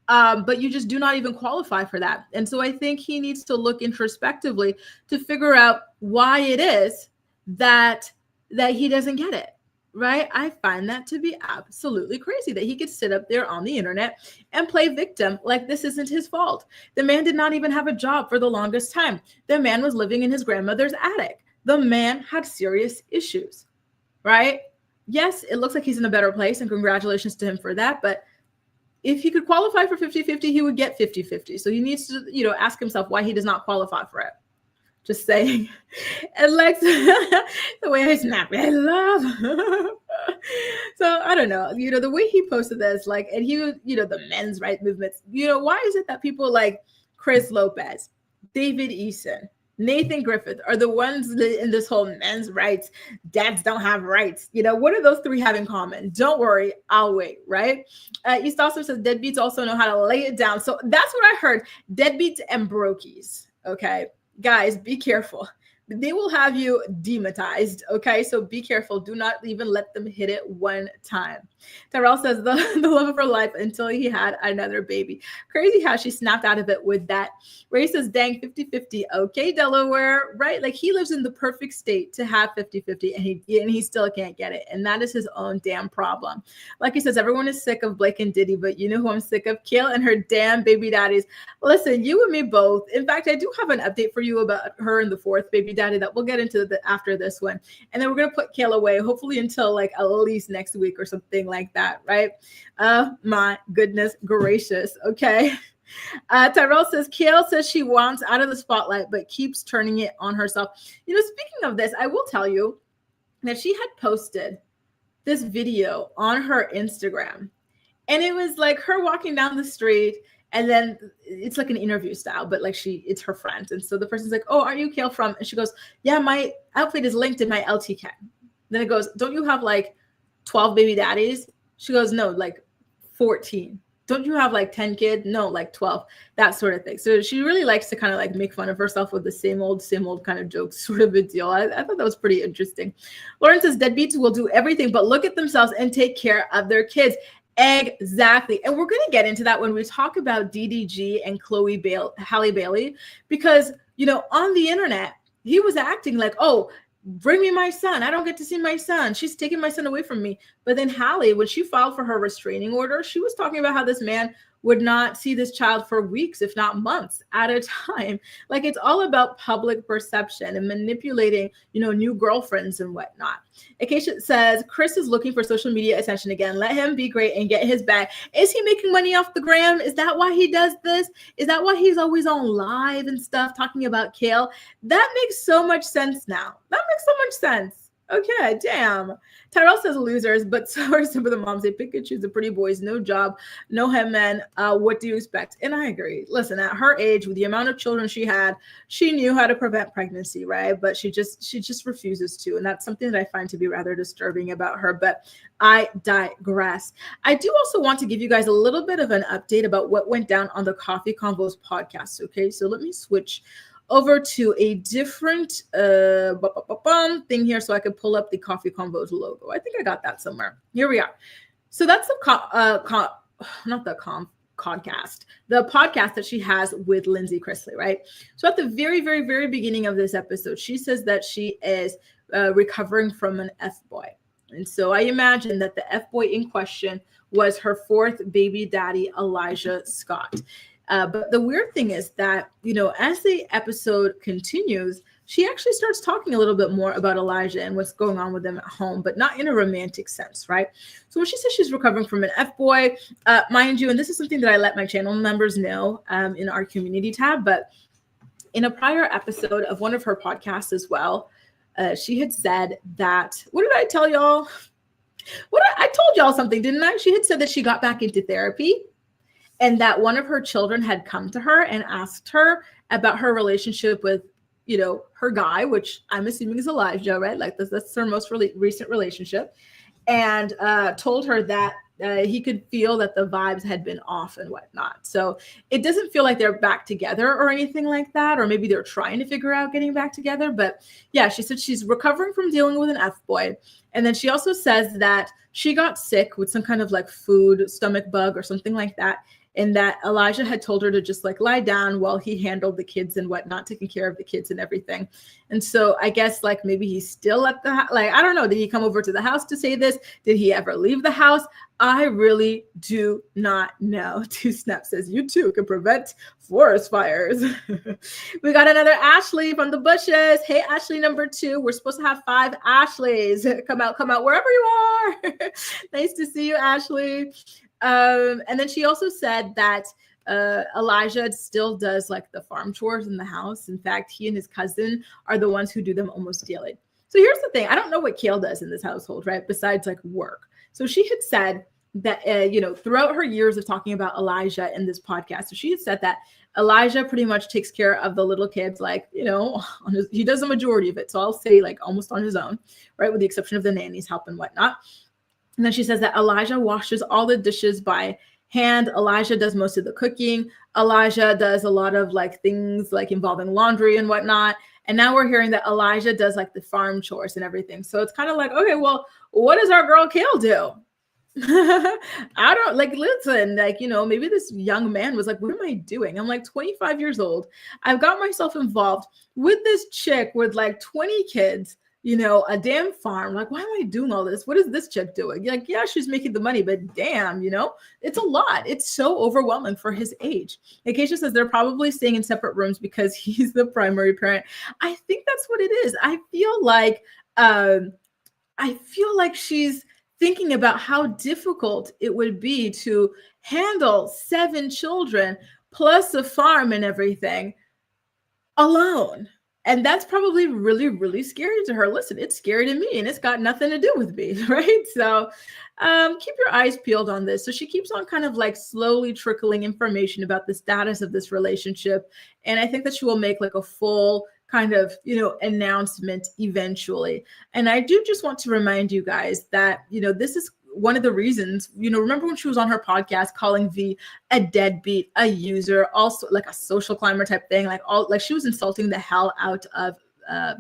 but you just do not even qualify for that. And so I think he needs to look introspectively to figure out why it is that he doesn't get it, right? I find that to be absolutely crazy that he could sit up there on the internet and play victim like this isn't his fault. The man did not even have a job for the longest time. The man was living in his grandmother's attic. The man had serious issues, right? Yes, it looks like he's in a better place, and congratulations to him for that. But if he could qualify for 50-50, he would get 50-50. So he needs to, you know, ask himself why he does not qualify for it. Just saying. And Lex, the way I snap, I love. So I don't know, you know, the way he posted this, like, and he was, you know, the men's rights movements, you know, why is it that people like Chris Lopez, David Eason, Nathan Griffith are the ones in this whole men's rights, dads don't have rights? You know, what do those three have in common? Don't worry, I'll wait, right? East also says deadbeats also know how to lay it down. So that's what I heard, deadbeats and brokies, okay? Guys, be careful. They will have you demonetized, okay? So be careful. Do not even let them hit it one time. Tyrell says the love of her life until he had another baby. Crazy how she snapped out of it with that. Ray says, dang, 50-50. Okay, Delaware, right? Like he lives in the perfect state to have 50-50 and he still can't get it. And that is his own damn problem. Like he says, everyone is sick of Blake and Diddy, but you know who I'm sick of? Kale and her damn baby daddies. Listen, you and me both. In fact, I do have an update for you about her and the fourth baby daddy that we'll get into after this one. And then we're going to put Kale away, hopefully until like at least next week or something like that, right? My goodness gracious. Okay. Tyrell says, Kale says she wants out of the spotlight, but keeps turning it on herself. You know, speaking of this, I will tell you that she had posted this video on her Instagram, and it was like her walking down the street, and then it's like an interview style, but like it's her friend. And so the person's like, oh, aren't you Kale from? And she goes, yeah, my outfit is linked in my LTK. Then it goes, don't you have like 12 baby daddies? She goes, no, like 14. Don't you have like 10 kids? No, like 12, that sort of thing. So she really likes to kind of like make fun of herself with the same old kind of jokes sort of a deal. I thought that was pretty interesting. Lauren says, deadbeats will do everything but look at themselves and take care of their kids. Exactly. And we're going to get into that when we talk about DDG and Halle Bailey, because, you know, on the internet, he was acting like, oh, bring me my son. I don't get to see my son. She's taking my son away from me. But then Halle, when she filed for her restraining order, she was talking about how this man would not see this child for weeks, if not months at a time. Like it's all about public perception and manipulating, you know, new girlfriends and whatnot. Acacia says, Chris is looking for social media attention again. Let him be great and get his bag. Is he making money off the gram? Is that why he does this? Is that why he's always on live and stuff talking about Kale? That makes so much sense now. That makes so much sense. Okay, damn. Tyrell says losers, but so are some of the moms. They pick and choose the pretty boys, no job, no headman. What do you expect? And I agree. Listen, at her age, with the amount of children she had, she knew how to prevent pregnancy, right? But she just refuses to. And that's something that I find to be rather disturbing about her. But I digress. I do also want to give you guys a little bit of an update about what went down on the Coffee Convos podcast. Okay, so let me switch over to a different thing here so I could pull up the Coffee Convos logo. I think I got that somewhere. Here we are. So that's the podcast that she has with Lindsay Chrisley, right? So at the very, very, very beginning of this episode, she says that she is recovering from an F-boy. And so I imagine that the F-boy in question was her fourth baby daddy, Elijah Scott. But the weird thing is that, you know, as the episode continues, she actually starts talking a little bit more about Elijah and what's going on with them at home, but not in a romantic sense, right? So when she says she's recovering from an F-boy, mind you, and this is something that I let my channel members know in our community tab, but in a prior episode of one of her podcasts as well, she had said that, what did I tell y'all? I told y'all something, didn't I? She had said that she got back into therapy, and that one of her children had come to her and asked her about her relationship with, you know, her guy, which I'm assuming is Elijah, right? Like that's her most recent relationship, and told her that he could feel that the vibes had been off and whatnot. So it doesn't feel like they're back together or anything like that, or maybe they're trying to figure out getting back together. But yeah, she said she's recovering from dealing with an F-boy. And then she also says that she got sick with some kind of like food stomach bug or something like that. And that Elijah had told her to just like lie down while he handled the kids and whatnot, taking care of the kids and everything. And so I guess like maybe he's still at the like, I don't know. Did he come over to the house to say this? Did he ever leave the house? I really do not know. Two Snap says you too can prevent forest fires. We got another Ashley from the bushes. Hey, Ashley number 2. We're supposed to have 5 Ashleys. Come out wherever you are. Nice to see you, Ashley. And then she also said that Elijah still does like the farm chores in the house. In fact, he and his cousin are the ones who do them almost daily. So here's the thing. I don't know what Kale does in this household, right? Besides like work. So she had said that, you know, throughout her years of talking about Elijah in this podcast, so she had said that Elijah pretty much takes care of the little kids, like, you know, he does the majority of it. So I'll say like almost on his own, right? With the exception of the nanny's help and whatnot. And then she says that Elijah washes all the dishes by hand. Elijah does most of the cooking. Elijah does a lot of like things like involving laundry and whatnot. And now we're hearing that Elijah does like the farm chores and everything. So it's kind of like, okay, well, what does our girl Kale do? I don't like, listen, like, maybe this young man was like, what am I doing? I'm like 25 years old. I've got myself involved with this chick with like 20 kids, a damn farm. Like, why am I doing all this? What is this chick doing? You're like, yeah, she's making the money, but damn, it's a lot. It's so overwhelming for his age. Acacia says they're probably staying in separate rooms because he's the primary parent. I think that's what it is. I feel like she's thinking about how difficult it would be to handle 7 children plus a farm and everything alone. And that's probably really, really scary to her. Listen, it's scary to me and it's got nothing to do with me, right? So keep your eyes peeled on this. So she keeps on kind of like slowly trickling information about the status of this relationship. And I think that she will make like a full kind of, announcement eventually. And I do just want to remind you guys that, this is one of the reasons, remember when she was on her podcast calling V a deadbeat, a user, also like a social climber type thing, like she was insulting the hell out of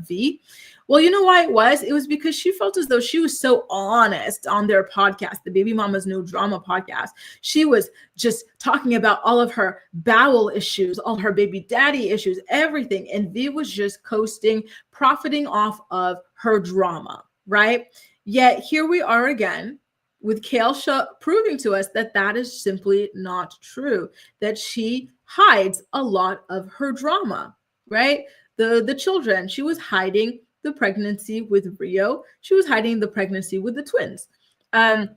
V. Well, you know why it was? It was because she felt as though she was so honest on their podcast, the Baby Mama's No Drama podcast. She was just talking about all of her bowel issues, all her baby daddy issues, everything. And V was just coasting, profiting off of her drama, right? Yet here we are again with Kale proving to us that that is simply not true, that she hides a lot of her drama, right? The children, she was hiding the pregnancy with Rio. She was hiding the pregnancy with the twins. And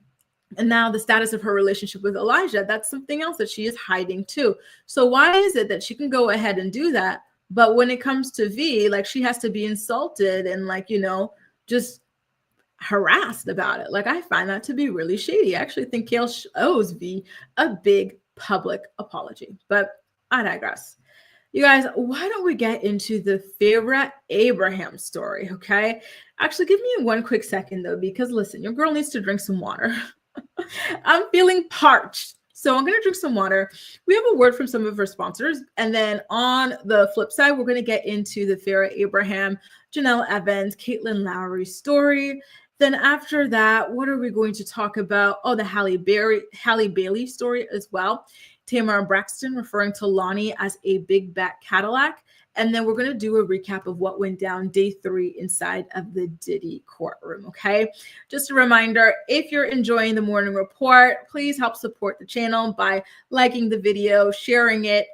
now the status of her relationship with Elijah, that's something else that she is hiding too. So why is it that she can go ahead and do that? But when it comes to V, like she has to be insulted and like, just harassed about it. Like I find that to be really shady. I actually think Kale owes V a big public apology, but I digress. You guys, why don't we get into the Farrah Abraham story, okay? Actually, give me one quick second, though, because listen, your girl needs to drink some water. I'm feeling parched, so I'm going to drink some water. We have a word from some of our sponsors, and then on the flip side, we're going to get into the Farrah Abraham, Jenelle Evans, Catelynn Lowry story. Then after that, what are we going to talk about? Oh, the Halle Bailey story as well. Tamar Braxton referring to Lonnie as a big back Cadillac. And then we're going to do a recap of what went down day 3 inside of the Diddy courtroom, okay? Just a reminder, if you're enjoying the morning report, please help support the channel by liking the video, sharing it,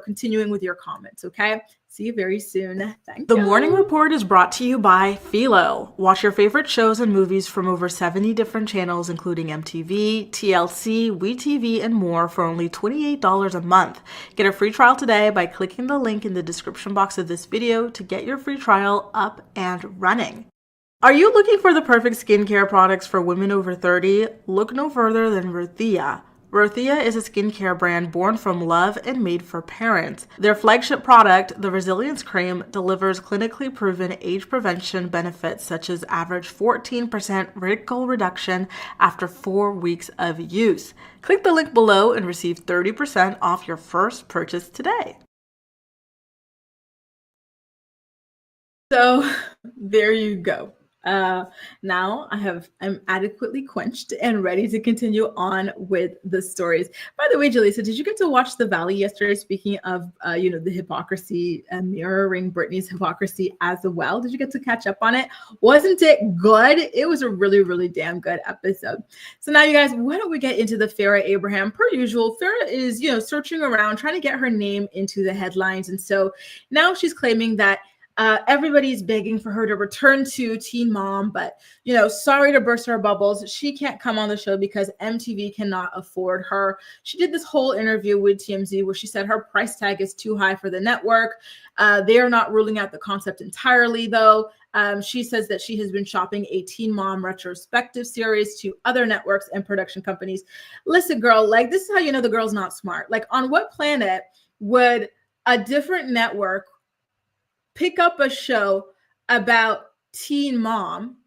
continuing with your comments, okay? See you very soon. Thank you. The Morning Report is brought to you by Philo. Watch your favorite shows and movies from over 70 different channels, including MTV, TLC, WeTV, and more for only $28 a month. Get a free trial today by clicking the link in the description box of this video to get your free trial up and running. Are you looking for the perfect skincare products for women over 30? Look no further than Ruthia. Ruthia is a skincare brand born from love and made for parents. Their flagship product, the Resilience Cream, delivers clinically proven age prevention benefits such as average 14% wrinkle reduction after 4 weeks of use. Click the link below and receive 30% off your first purchase today. So there you go. Now I'm adequately quenched and ready to continue on with the stories. By the way, Jaleesa, did you get to watch The Valley yesterday? Speaking of, the hypocrisy and mirroring Britney's hypocrisy as well. Did you get to catch up on it? Wasn't it good? It was a really, really damn good episode. So now you guys, why don't we get into the Farrah Abraham? Per usual, Farrah is, searching around, trying to get her name into the headlines. And so now she's claiming that everybody's begging for her to return to Teen Mom, but, sorry to burst her bubbles. She can't come on the show because MTV cannot afford her. She did this whole interview with TMZ where she said her price tag is too high for the network. They are not ruling out the concept entirely, though. She says that she has been shopping a Teen Mom retrospective series to other networks and production companies. Listen, girl, like, this is how you know the girl's not smart. Like, on what planet would a different network pick up a show about Teen Mom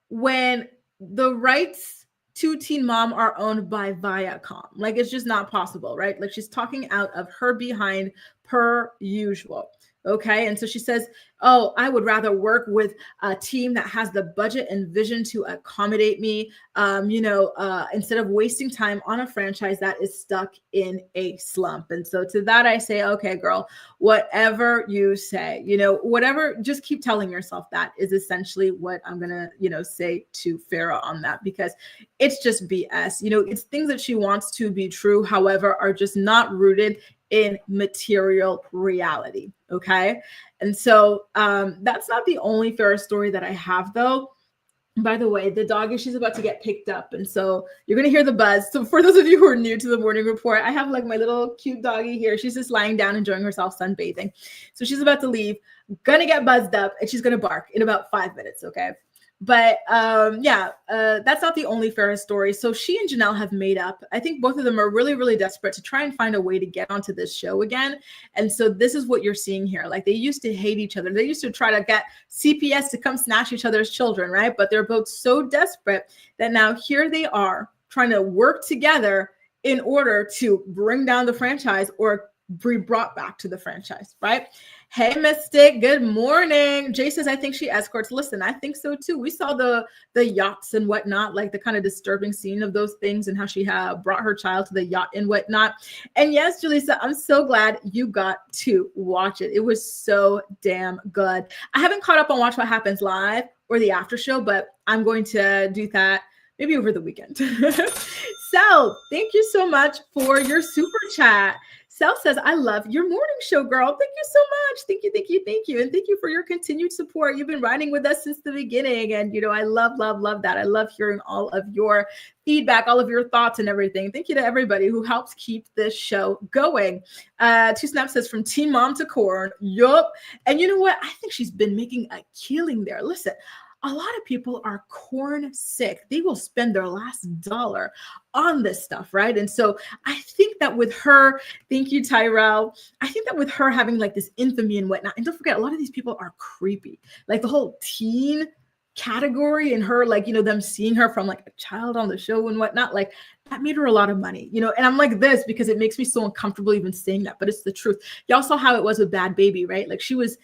when the rights to Teen Mom are owned by Viacom? Like, it's just not possible, right? Like, she's talking out of her behind per usual. Okay. And so she says, oh, I would rather work with a team that has the budget and vision to accommodate me, instead of wasting time on a franchise that is stuck in a slump. And so to that, I say, okay, girl, whatever you say, whatever, just keep telling yourself that is essentially what I'm going to, say to Farrah on that, because it's just BS. It's things that she wants to be true, however, are just not rooted in material reality. Okay. And so that's not the only Farrah story that I have, though. By the way, the doggy, she's about to get picked up. And so you're going to hear the buzz. So for those of you who are new to the morning report, I have like my little cute doggy here. She's just lying down, enjoying herself, sunbathing. So she's about to leave, going to get buzzed up, and she's going to bark in about 5 minutes. Okay. But that's not the only Farrah story. So she and Jenelle have made up. I think both of them are really, really desperate to try and find a way to get onto this show again. And so this is what you're seeing here. Like, they used to hate each other. They used to try to get CPS to come snatch each other's children, right? But they're both so desperate that now here they are trying to work together in order to bring down the franchise or be brought back to the franchise, right? Hey, Mystic, good morning. Jay says, I think she escorts. Listen, I think so too. We saw the yachts and whatnot, like the kind of disturbing scene of those things and how she brought her child to the yacht and whatnot. And yes, Julissa, I'm so glad you got to watch it. It was so damn good. I haven't caught up on Watch What Happens Live or the after show, but I'm going to do that maybe over the weekend. So thank you so much for your super chat. Sel says, I love your morning show, girl. Thank you so much. Thank you, thank you, thank you. And thank you for your continued support. You've been riding with us since the beginning. And, I love, love, love that. I love hearing all of your feedback, all of your thoughts and everything. Thank you to everybody who helps keep this show going. Two Snaps says, from teen mom to corn. Yup. And you know what? I think she's been making a killing there. Listen, a lot of people are corn sick. They will spend their last dollar on this stuff, right? And so I think that with her, thank you, Tyrell. I think that with her having like this infamy and whatnot, and don't forget, a lot of these people are creepy. Like the whole teen category and her, like, them seeing her from like a child on the show and whatnot, like that made her a lot of money, and I'm like this because it makes me so uncomfortable even saying that, but it's the truth. Y'all saw how it was with Bad Baby, right? Like she was,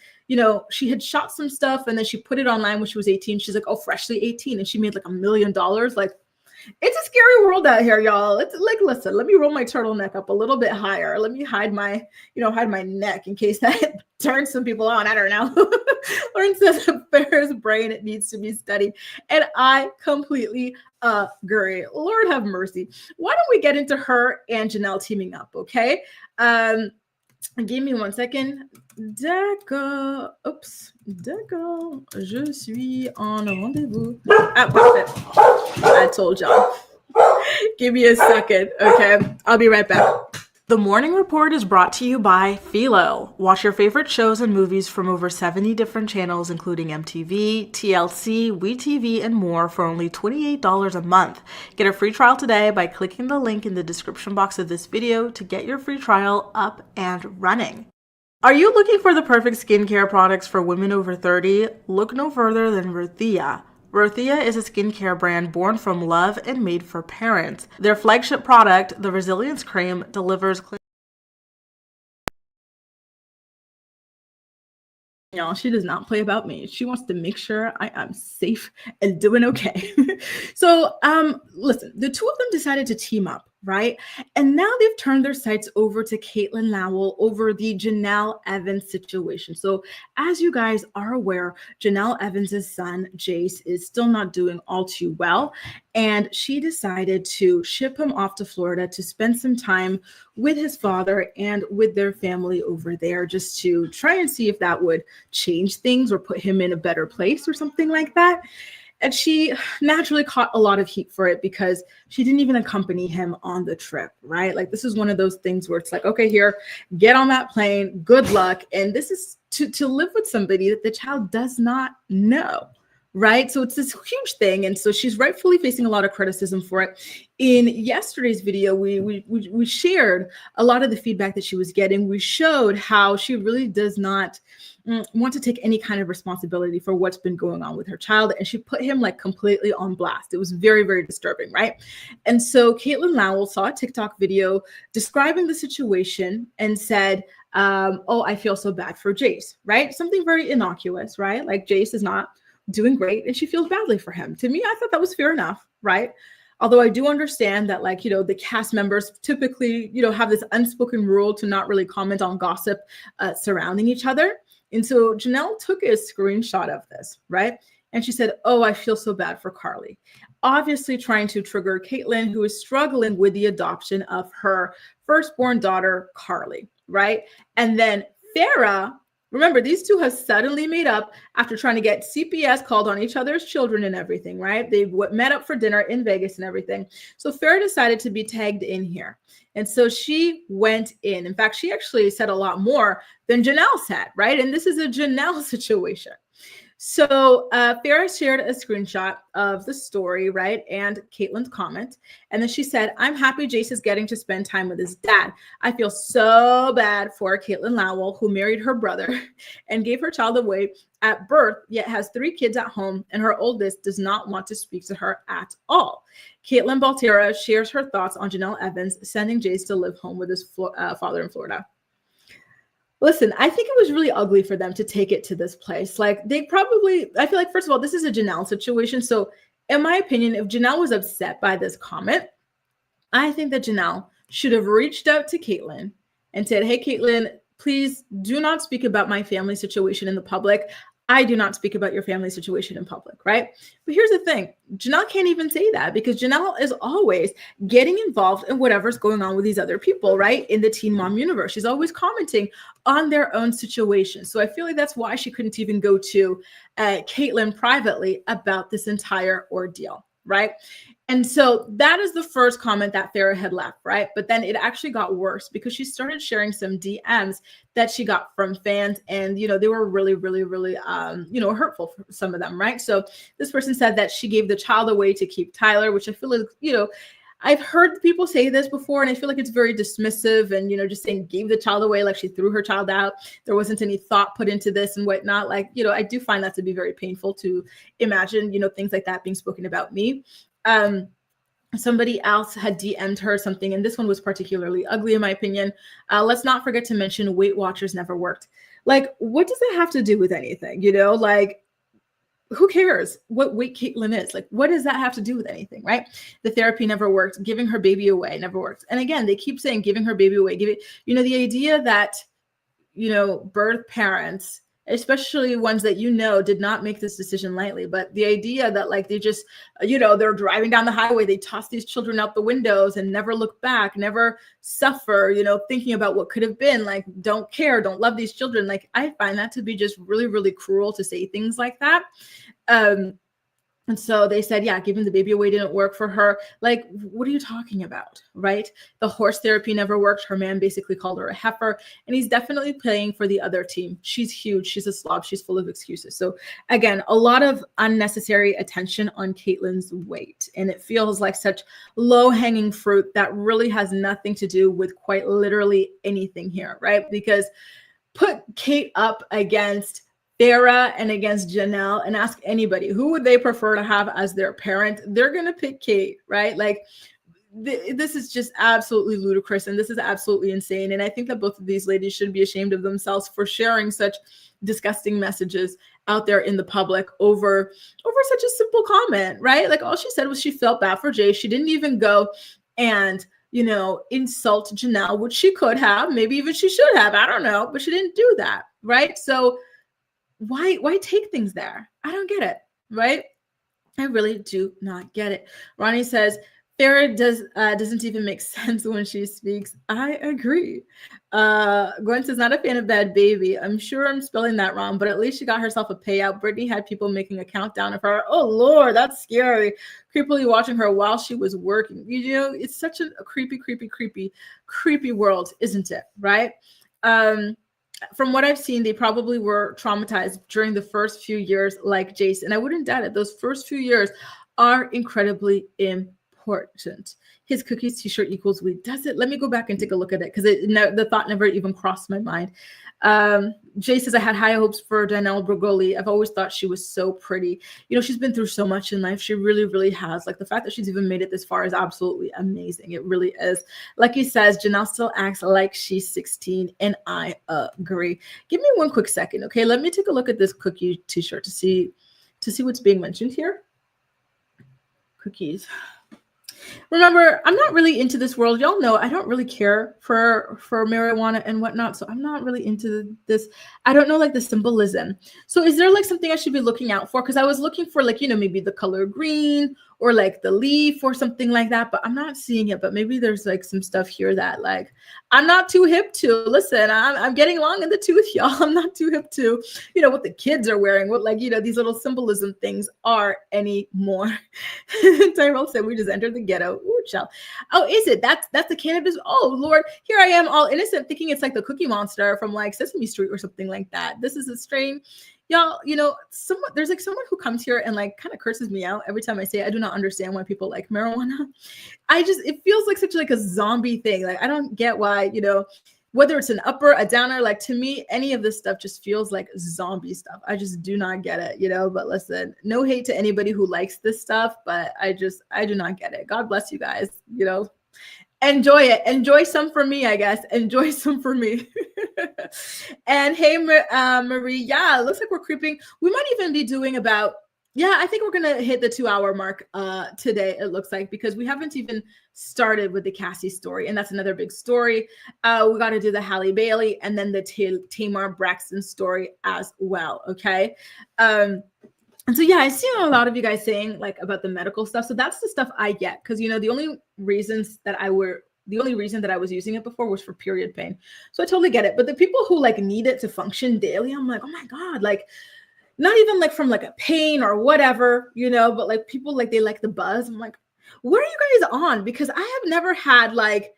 she had shot some stuff and then she put it online when she was 18. She's like, oh, freshly 18. And she made like $1 million. Like, it's a scary world out here, y'all. It's like, listen, let me roll my turtleneck up a little bit higher. Let me hide my neck in case that turns some people on. I don't know. Lauren says, Farrah's brain, it needs to be studied. And I completely agree. Lord have mercy. Why don't we get into her and Jenelle teaming up, okay? Give me 1 second. D'accord. Oops. D'accord. Je suis en rendezvous. Perfect. I told y'all. Give me a second, okay? I'll be right back. The Morning Report is brought to you by Philo. Watch your favorite shows and movies from over 70 different channels, including MTV, TLC, WeTV, and more for only $28 a month. Get a free trial today by clicking the link in the description box of this video to get your free trial up and running. Are you looking for the perfect skincare products for women over 30? Look no further than Rothia. Rothia is a skincare brand born from love and made for parents. Their flagship product, the Resilience Cream, delivers Y'all, she does not play about me. She wants to make sure I am safe and doing okay. So, listen, the two of them decided to team up, right? And now they've turned their sights over to Catelynn Lowell over the Jenelle Evans situation. So, as you guys are aware, Jenelle Evans' son, Jace, is still not doing all too well. And she decided to ship him off to Florida to spend some time with his father and with their family over there, just to try and see if that would change things or put him in a better place or something like that. And she naturally caught a lot of heat for it because she didn't even accompany him on the trip, right? Like, this is one of those things where it's like, okay, here, get on that plane, good luck. And this is to live with somebody that the child does not know, right? So it's this huge thing. And so she's rightfully facing a lot of criticism for it. In yesterday's video, we shared a lot of the feedback that she was getting. We showed how she really does not want to take any kind of responsibility for what's been going on with her child. And she put him like completely on blast. It was very, very disturbing, right? And so Catelynn Lowell saw a TikTok video describing the situation and said, Oh, I feel so bad for Jace, right? Something very innocuous, right? Like Jace is not doing great and she feels badly for him. To me, I thought that was fair enough, right? Although I do understand that, like, the cast members typically, have this unspoken rule to not really comment on gossip surrounding each other. And so Jenelle took a screenshot of this, right? And she said, oh, I feel so bad for Carly. Obviously trying to trigger Catelynn, who is struggling with the adoption of her firstborn daughter, Carly, right? And then Farrah, remember, these two have suddenly made up after trying to get CPS called on each other's children and everything, right? They met up for dinner in Vegas and everything. So Farrah decided to be tagged in here. And so she went in. In fact, she actually said a lot more than Jenelle said, right? And this is a Jenelle situation. So Farrah shared a screenshot of the story, right? And Catelynn's comment. And then she said, I'm happy Jace is getting to spend time with his dad. I feel so bad for Catelynn Lowell, who married her brother and gave her child away at birth, yet has 3 kids at home, and her oldest does not want to speak to her at all. Catelynn Baltera shares her thoughts on Jenelle Evans sending Jace to live home with his father in Florida. Listen, I think it was really ugly for them to take it to this place. Like, I feel like, first of all, this is a Jenelle situation. So in my opinion, if Jenelle was upset by this comment, I think that Jenelle should have reached out to Catelynn and said, hey, Catelynn, please do not speak about my family situation in the public. I do not speak about your family situation in public, right? But here's the thing. Jenelle can't even say that because Jenelle is always getting involved in whatever's going on with these other people, right? In the Teen Mom universe. She's always commenting on their own situation. So I feel like that's why she couldn't even go to Catelynn privately about this entire ordeal, right? And so that is the first comment that Farrah had left, right? But then it actually got worse because she started sharing some DMs that she got from fans, and they were really, really, really hurtful for some of them, right? So this person said that she gave the child away to keep Tyler, which I feel like, I've heard people say this before, and I feel like it's very dismissive and, just saying gave the child away, like she threw her child out. There wasn't any thought put into this and whatnot. Like, I do find that to be very painful to imagine, things like that being spoken about me. Somebody else had DM'd her something, and this one was particularly ugly in my opinion. Let's not forget to mention Weight Watchers never worked. Like, what does that have to do with anything? Like, who cares what weight Catelynn is? Like, what does that have to do with anything, right? The therapy never worked. Giving her baby away never worked. And again, they keep saying giving her baby away. The idea that, birth parents, especially ones that did not make this decision lightly, but the idea that, like, they just, they're driving down the highway, they toss these children out the windows and never look back, never suffer, thinking about what could have been, like, don't care, don't love these children. Like, I find that to be just really, really cruel to say things like that. And so they said, yeah, giving the baby away didn't work for her. Like, what are you talking about, right? The horse therapy never worked. Her man basically called her a heifer, and he's definitely playing for the other team. She's huge. She's a slob. She's full of excuses. So again, a lot of unnecessary attention on Catelynn's weight, and it feels like such low-hanging fruit that really has nothing to do with quite literally anything here, right? Because put Kate up against Farrah and against Jenelle and ask anybody who would they prefer to have as their parent, they're going to pick Kate, right? Like, this is just absolutely ludicrous, and this is absolutely insane. And I think that both of these ladies should be ashamed of themselves for sharing such disgusting messages out there in the public over such a simple comment, right? Like, all she said was she felt bad for Jay. She didn't even go and insult Jenelle, which she could have, maybe even she should have, I don't know, but she didn't do that, right? So why take things there? I don't get it, right? I really do not get it. Ronnie says, Farrah doesn't even make sense when she speaks. I agree. Gwen says, not a fan of Bad Baby. I'm sure I'm spelling that wrong, but at least she got herself a payout. Brittany had people making a countdown of her. Oh, Lord, that's scary. Creepily watching her while she was working. It's such a creepy world, isn't it? Right? From what I've seen, they probably were traumatized during the first few years like Jace. And I wouldn't doubt it. Those first few years are incredibly important. his cookies t-shirt equals weed. Does it? Let me go back and take a look at it because the thought never even crossed my mind. Jay says, I had high hopes for Jenelle Brogoli. I've always thought she was so pretty. You know, she's been through so much in life. She really, really has. Like, the fact that she's even made it this far is absolutely amazing. It really is. Like he says, Jenelle still acts like she's 16, and I agree. Give me one quick second, okay? Let me take a look at this cookie t-shirt to see what's being mentioned here. Cookies. Remember, I'm not really into this world. Y'all know I don't really care for marijuana and whatnot. So I'm not really into this. I don't know like the symbolism. So is there like something I should be looking out for? Because I was looking for like, you know, maybe the color green or like the leaf or something like that, but I'm not seeing it. But maybe there's like some stuff here that like I'm not too hip to. Listen, I'm getting long in the tooth, y'all. I'm not too hip to, you know, what the kids are wearing, what like, you know, these little symbolism things are anymore. Tyrell said we just entered the ghetto. Ooh, child. Oh, is it? That's the cannabis. Oh, Lord. Here I am all innocent thinking it's like the Cookie Monster from like Sesame Street or something like that. This is a strain. Y'all, you know, there's like someone who comes here and like kind of curses me out every time I say I do not understand why people like marijuana. It feels like such like a zombie thing. Like, I don't get why, you know, whether it's an upper, a downer, like to me, any of this stuff just feels like zombie stuff. I just do not get it, you know, but listen, no hate to anybody who likes this stuff, but I do not get it. God bless you guys, you know. Enjoy it. Enjoy some for me, I guess. Enjoy some for me. And hey, Marie, yeah, it looks like we're creeping. We might even be doing about, yeah, I think we're going to hit the 2-hour mark today, it looks like, because we haven't even started with the Cassie story. And that's another big story. We got to do the Halle Bailey and then the Tamar Braxton story as well. Okay. And so, yeah, I see a lot of you guys saying like about the medical stuff. So that's the stuff I get. Cause you know, the only reason that I was using it before was for period pain. So I totally get it. But the people who like need it to function daily, I'm like, oh my God, like not even like from like a pain or whatever, you know, but like people like, they like the buzz. I'm like, what are you guys on? Because I have never had like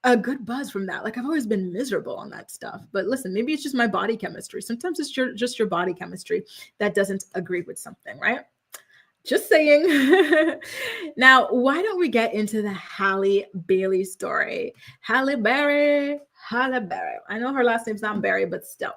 a good buzz from that. Like I've always been miserable on that stuff. But listen, maybe it's just my body chemistry. Sometimes it's just your body chemistry that doesn't agree with something, right? Just saying. Now, why don't we get into the Halle Bailey story? Halle Berry. I know her last name's not Berry, but still.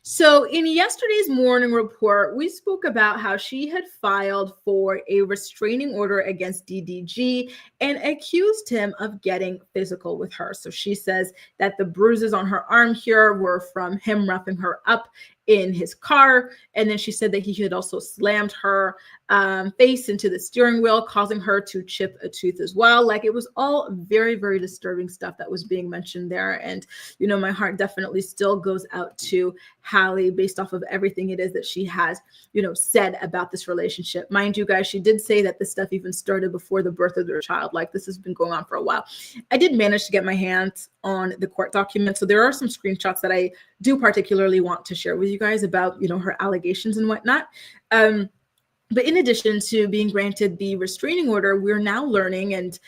So in yesterday's morning report, we spoke about how she had filed for a restraining order against DDG and accused him of getting physical with her. So she says that the bruises on her arm here were from him roughing her up in his car. And then she said that he had also slammed her face into the steering wheel, causing her to chip a tooth as well. Like it was all very, very disturbing stuff that was being mentioned there. And, you know, my heart definitely still goes out to Halle based off of everything it is that she has, you know, said about this relationship. Mind you guys, she did say that this stuff even started before the birth of their child. Like this has been going on for a while. I did manage to get my hands on the court documents. So there are some screenshots that I do particularly want to share with you guys about, you know, her allegations and whatnot. But in addition to being granted the restraining order, we're now learning, and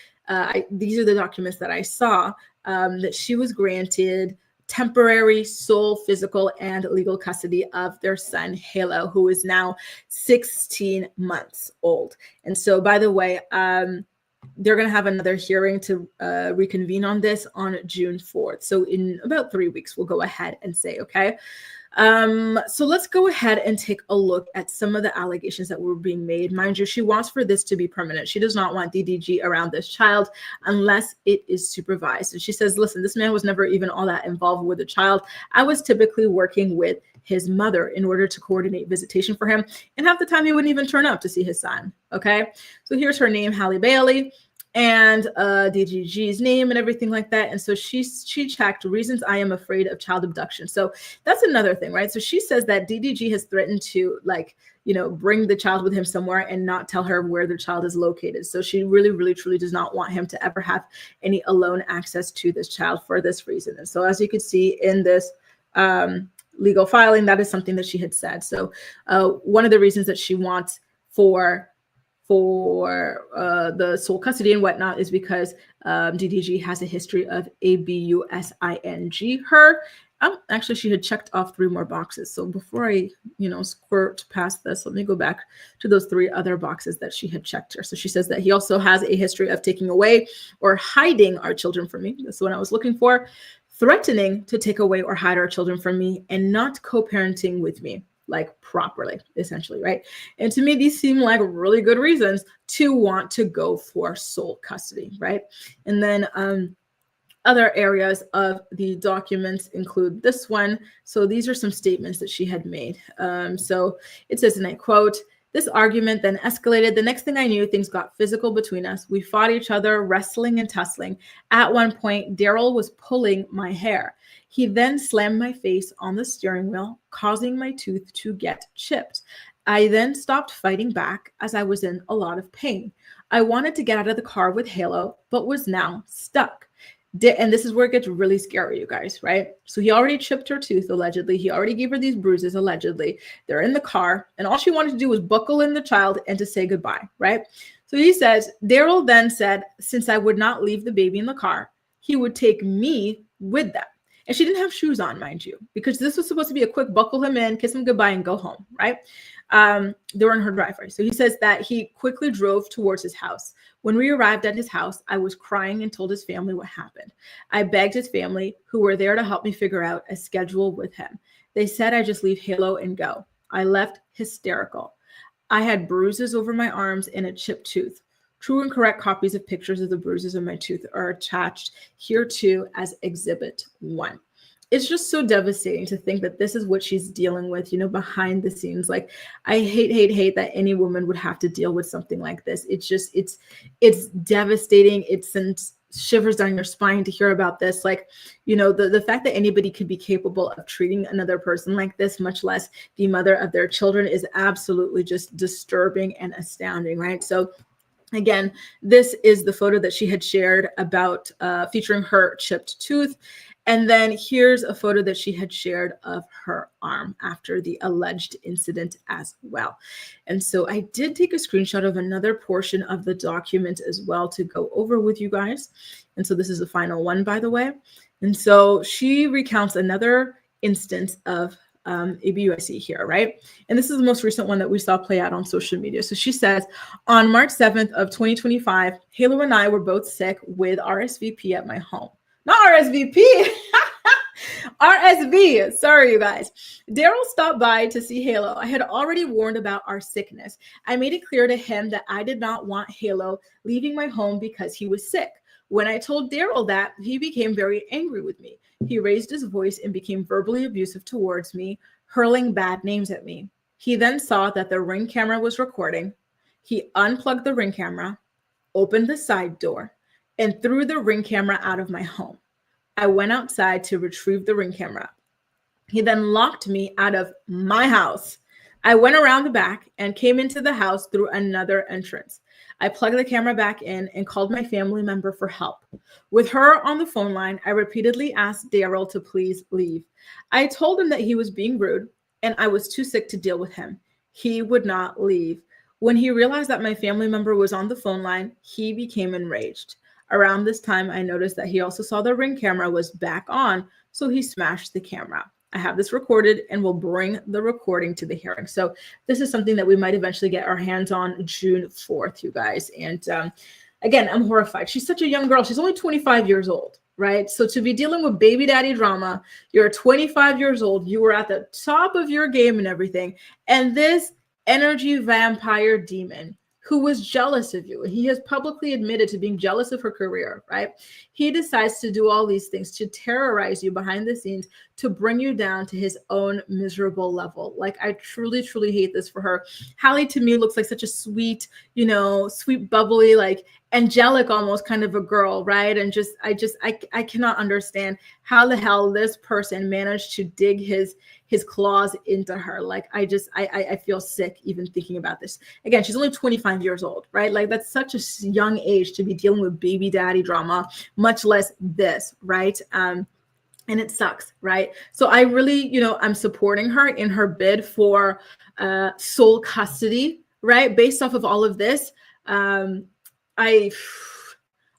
these are the documents that I saw, that she was granted temporary sole physical and legal custody of their son, Halo, who is now 16 months old. And so, by the way, they're going to have another hearing to reconvene on this on June 4th. So in about 3 weeks, we'll go ahead and say, okay. So let's go ahead and take a look at some of the allegations that were being made. Mind you, she wants for this to be permanent. She does not want DDG around this child unless it is supervised. And she says, listen, this man was never even all that involved with the child. I was typically working with his mother in order to coordinate visitation for him. And half the time he wouldn't even turn up to see his son. Okay. So here's her name, Halle Bailey, and DDG's name and everything like that. And so she checked reasons I am afraid of child abduction. So that's another thing, right? So she says that DDG has threatened to, like, you know, bring the child with him somewhere and not tell her where the child is located. So she really, really, truly does not want him to ever have any alone access to this child for this reason. And so as you can see in this legal filing, that is something that she had said. So one of the reasons that she wants for the sole custody and whatnot is because DDG has a history of abusing her. Actually, she had checked off 3 more boxes. So before I, squirt past this, let me go back to those 3 other boxes that she had checked here. So she says that he also has a history of taking away or hiding our children from me. That's what I was looking for. Threatening to take away or hide our children from me, and not co-parenting with me, like properly, essentially, right? And to me, these seem like really good reasons to want to go for sole custody, right? And then other areas of the documents include this one. So these are some statements that she had made. So it says, and I quote, "This argument then escalated. The next thing I knew, things got physical between us. We fought each other, wrestling and tussling. At one point, Daryl was pulling my hair. He then slammed my face on the steering wheel, causing my tooth to get chipped. I then stopped fighting back as I was in a lot of pain. I wanted to get out of the car with Hailey, but was now stuck." And this is where it gets really scary, you guys, right? So he already chipped her tooth, allegedly. He already gave her these bruises, allegedly. They're in the car, and all she wanted to do was buckle in the child and to say goodbye, right? So he says, Daryl then said, since I would not leave the baby in the car, he would take me with them. And she didn't have shoes on, mind you, because this was supposed to be a quick buckle him in, kiss him goodbye, and go home, right? They were in her driveway. So he says that he quickly drove towards his house. When we arrived at his house, I was crying and told his family what happened. I begged his family, who were there to help me figure out a schedule with him. They said I just leave Hailey and go. I left hysterical. I had bruises over my arms and a chipped tooth. True and correct copies of pictures of the bruises of my tooth are attached here too as Exhibit 1. It's just so devastating to think that this is what she's dealing with, behind the scenes. Like, I hate that any woman would have to deal with something like this. It's just, it's devastating. It sends shivers down your spine to hear about this. Like, the fact that anybody could be capable of treating another person like this, much less the mother of their children, is absolutely just disturbing and astounding, right? So again, this is the photo that she had shared about featuring her chipped tooth. And then here's a photo that she had shared of her arm after the alleged incident as well. And so I did take a screenshot of another portion of the document as well to go over with you guys. And so this is the final one, by the way. And so she recounts another instance of ABUSE here, right? And this is the most recent one that we saw play out on social media. So she says, on March 7th of 2025, Hailey and I were both sick with RSVP at my home. Not RSVP, RSV. Sorry, you guys. Daryl stopped by to see Hailey. I had already warned about our sickness. I made it clear to him that I did not want Hailey leaving my home because he was sick. When I told Daryl that, he became very angry with me. He raised his voice and became verbally abusive towards me, hurling bad names at me. He then saw that the Ring camera was recording. He unplugged the Ring camera, opened the side door, and threw the Ring camera out of my home. I went outside to retrieve the Ring camera. He then locked me out of my house. I went around the back and came into the house through another entrance. I plugged the camera back in and called my family member for help. With her on the phone line, I repeatedly asked Daryl to please leave. I told him that he was being rude and I was too sick to deal with him. He would not leave. When he realized that my family member was on the phone line, he became enraged. Around this time, I noticed that he also saw the Ring camera was back on, so he smashed the camera. I have this recorded and will bring the recording to the hearing. So this is something that we might eventually get our hands on June 4th, you guys. And again, I'm horrified. She's such a young girl. She's only 25 years old, right? So to be dealing with baby daddy drama, you're 25 years old, you were at the top of your game and everything. And this energy vampire demon who was jealous of you. He has publicly admitted to being jealous of her career, right? He decides to do all these things to terrorize you behind the scenes, to bring you down to his own miserable level. Like, I truly, truly hate this for her. Hailey to me looks like such a sweet, sweet, bubbly, like angelic almost kind of a girl, right? And I cannot understand how the hell this person managed to dig his claws into her. Like, I feel sick even thinking about this. Again, she's only 25 years old, right? Like, that's such a young age to be dealing with baby daddy drama, much less this, right? And it sucks, right? So I really, I'm supporting her in her bid for sole custody, right? Based off of all of this, I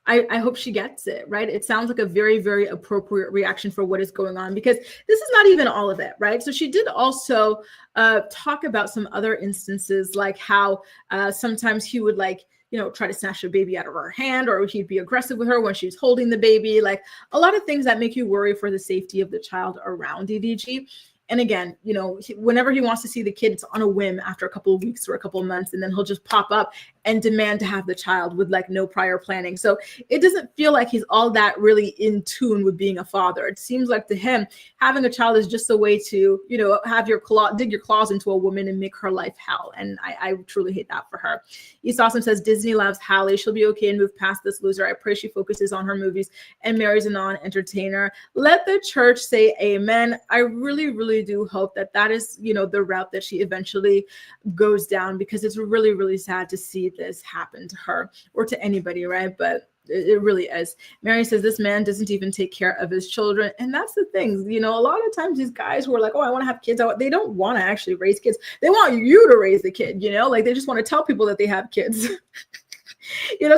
I hope she gets it, right? It sounds like a very, very appropriate reaction for what is going on, because this is not even all of it, right? So she did also talk about some other instances, like how sometimes he would try to snatch the baby out of her hand, or he'd be aggressive with her when she's holding the baby, like a lot of things that make you worry for the safety of the child around DDG. And again, whenever he wants to see the kid, it's on a whim after a couple of weeks or a couple of months, and then he'll just pop up and demand to have the child with no prior planning. So it doesn't feel like he's all that really in tune with being a father. It seems like to him, having a child is just a way to, have dig your claws into a woman and make her life hell. And I truly hate that for her. East Austin says, Disney loves Hailey. She'll be okay and move past this loser. I pray she focuses on her movies and marries a non-entertainer. Let the church say amen. I really, really do hope that is, the route that she eventually goes down, because it's really, really sad to see this happen to her or to anybody, right? But it really is. Mary says, this man doesn't even take care of his children. And that's the thing, a lot of times these guys who are like, oh, I want to have kids, they don't want to actually raise kids. They want you to raise the kid, like they just want to tell people that they have kids.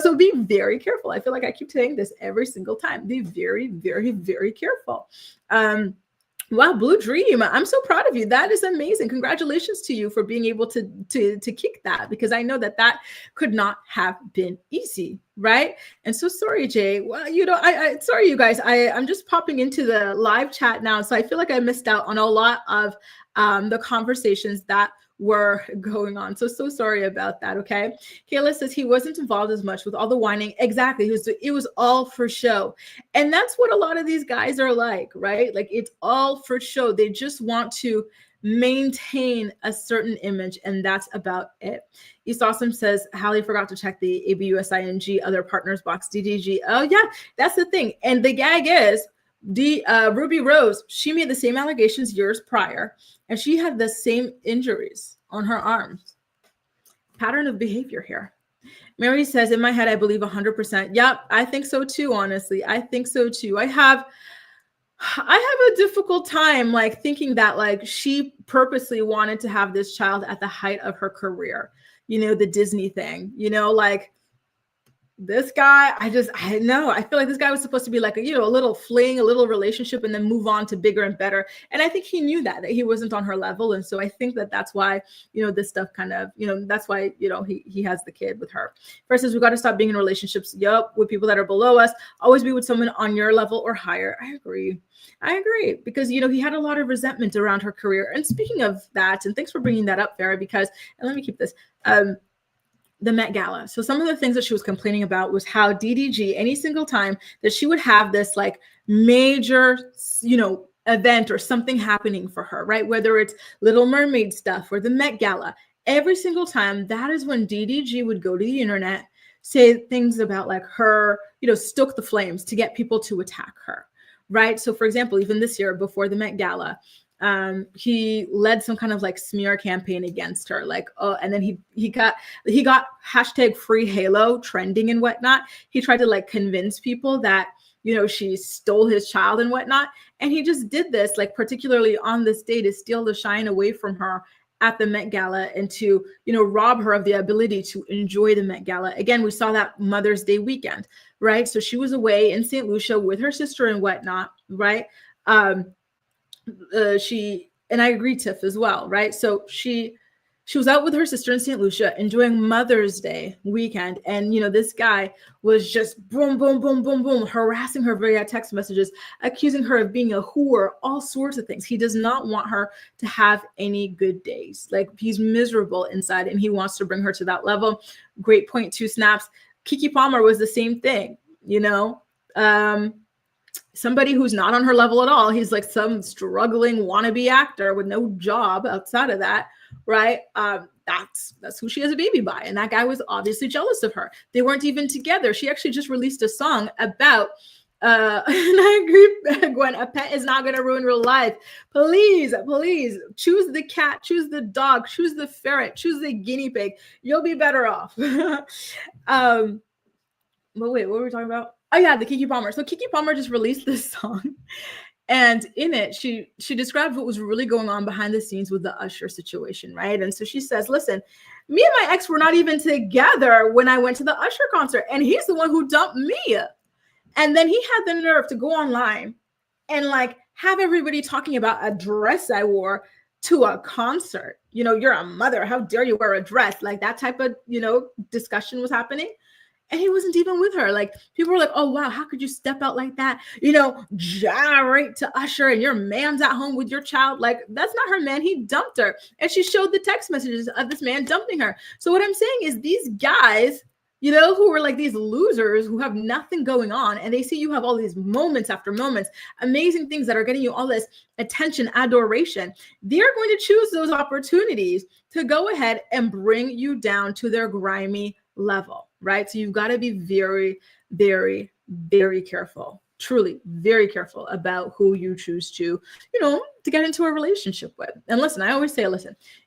So be very careful. I feel like I keep saying this every single time. Be very, very, very careful. Wow, Blue Dream. I'm so proud of you. That is amazing. Congratulations to you for being able to kick that, because I know that could not have been easy, right? And so sorry, Jay. Well, I sorry, you guys. I'm just popping into the live chat now, so I feel like I missed out on a lot of the conversations that were going on. So sorry about that. Okay. Kayla says he wasn't involved as much with all the whining. Exactly. It was all for show. And that's what a lot of these guys are like, right? Like it's all for show. They just want to maintain a certain image, and that's about it. East Awesome says Hailey forgot to check the ABUSING other partners box. DDG. Oh yeah, that's the thing. And the gag is Ruby Rose, she made the same allegations years prior, and she had the same injuries on her arms. Pattern of behavior here. Mary says, in my head, I believe 100%. Yep, I think so too, honestly. I think so too. I have a difficult time thinking that she purposely wanted to have this child at the height of her career. The Disney thing, this guy, I feel like this guy was supposed to be like a little fling, a little relationship, and then move on to bigger and better. And I think he knew that he wasn't on her level. And so I think that's why, this stuff kind of, that's why, he has the kid with her. First says, we got to stop being in relationships. Yup. With people that are below us. Always be with someone on your level or higher. I agree because, he had a lot of resentment around her career. And speaking of that, and thanks for bringing that up, Farrah, because, and let me keep this, the Met Gala. So some of the things that she was complaining about was how DDG, any single time that she would have this major, event or something happening for her, right? Whether it's Little Mermaid stuff or the Met Gala, every single time, that is when DDG would go to the internet, say things about her, stoke the flames to get people to attack her, right? So for example, even this year before the Met Gala, he led some kind of smear campaign against her, and then he got hashtag free Halo trending and whatnot. He tried to convince people that, she stole his child and whatnot. And he just did this, particularly on this day, to steal the shine away from her at the Met Gala and to, rob her of the ability to enjoy the Met Gala. Again, we saw that Mother's Day weekend, right? So she was away in St. Lucia with her sister and whatnot, right? And I agree, Tiff, as well, right? So she was out with her sister in St. Lucia enjoying Mother's Day weekend. And, this guy was just boom, boom, boom, boom, boom, harassing her via text messages, accusing her of being a whore, all sorts of things. He does not want her to have any good days. He's miserable inside and he wants to bring her to that level. Great point, 2 snaps. Keke Palmer was the same thing, somebody who's not on her level at all. He's some struggling wannabe actor with no job outside of that, right? That's who she has a baby by. And that guy was obviously jealous of her. They weren't even together. She actually just released a song about, and I agree, Gwen, a pet is not going to ruin real life. Please choose the cat, choose the dog, choose the ferret, choose the guinea pig. You'll be better off. But wait, what were we talking about? Oh yeah, the Keke Palmer. So Keke Palmer just released this song And in it, she described what was really going on behind the scenes with the Usher situation, right? And so she says, listen, me and my ex were not even together when I went to the Usher concert, and he's the one who dumped me. And then he had the nerve to go online and like have everybody talking about a dress I wore to a concert. You know, you're a mother. How dare you wear a dress? Like that type of, discussion was happening. And he wasn't even with her. Like people were like, oh, wow, how could you step out like that? Gyrate to Usher and your man's at home with your child. Like that's not her man. He dumped her. And she showed the text messages of this man dumping her. So what I'm saying is these guys, who are like these losers who have nothing going on, and they see you have all these moments after moments, amazing things that are getting you all this attention, adoration. They're going to choose those opportunities to go ahead and bring you down to their grimy level, right? So you've got to be very, very, very careful, truly very careful about who you choose to get into a relationship with. And listen, I always say,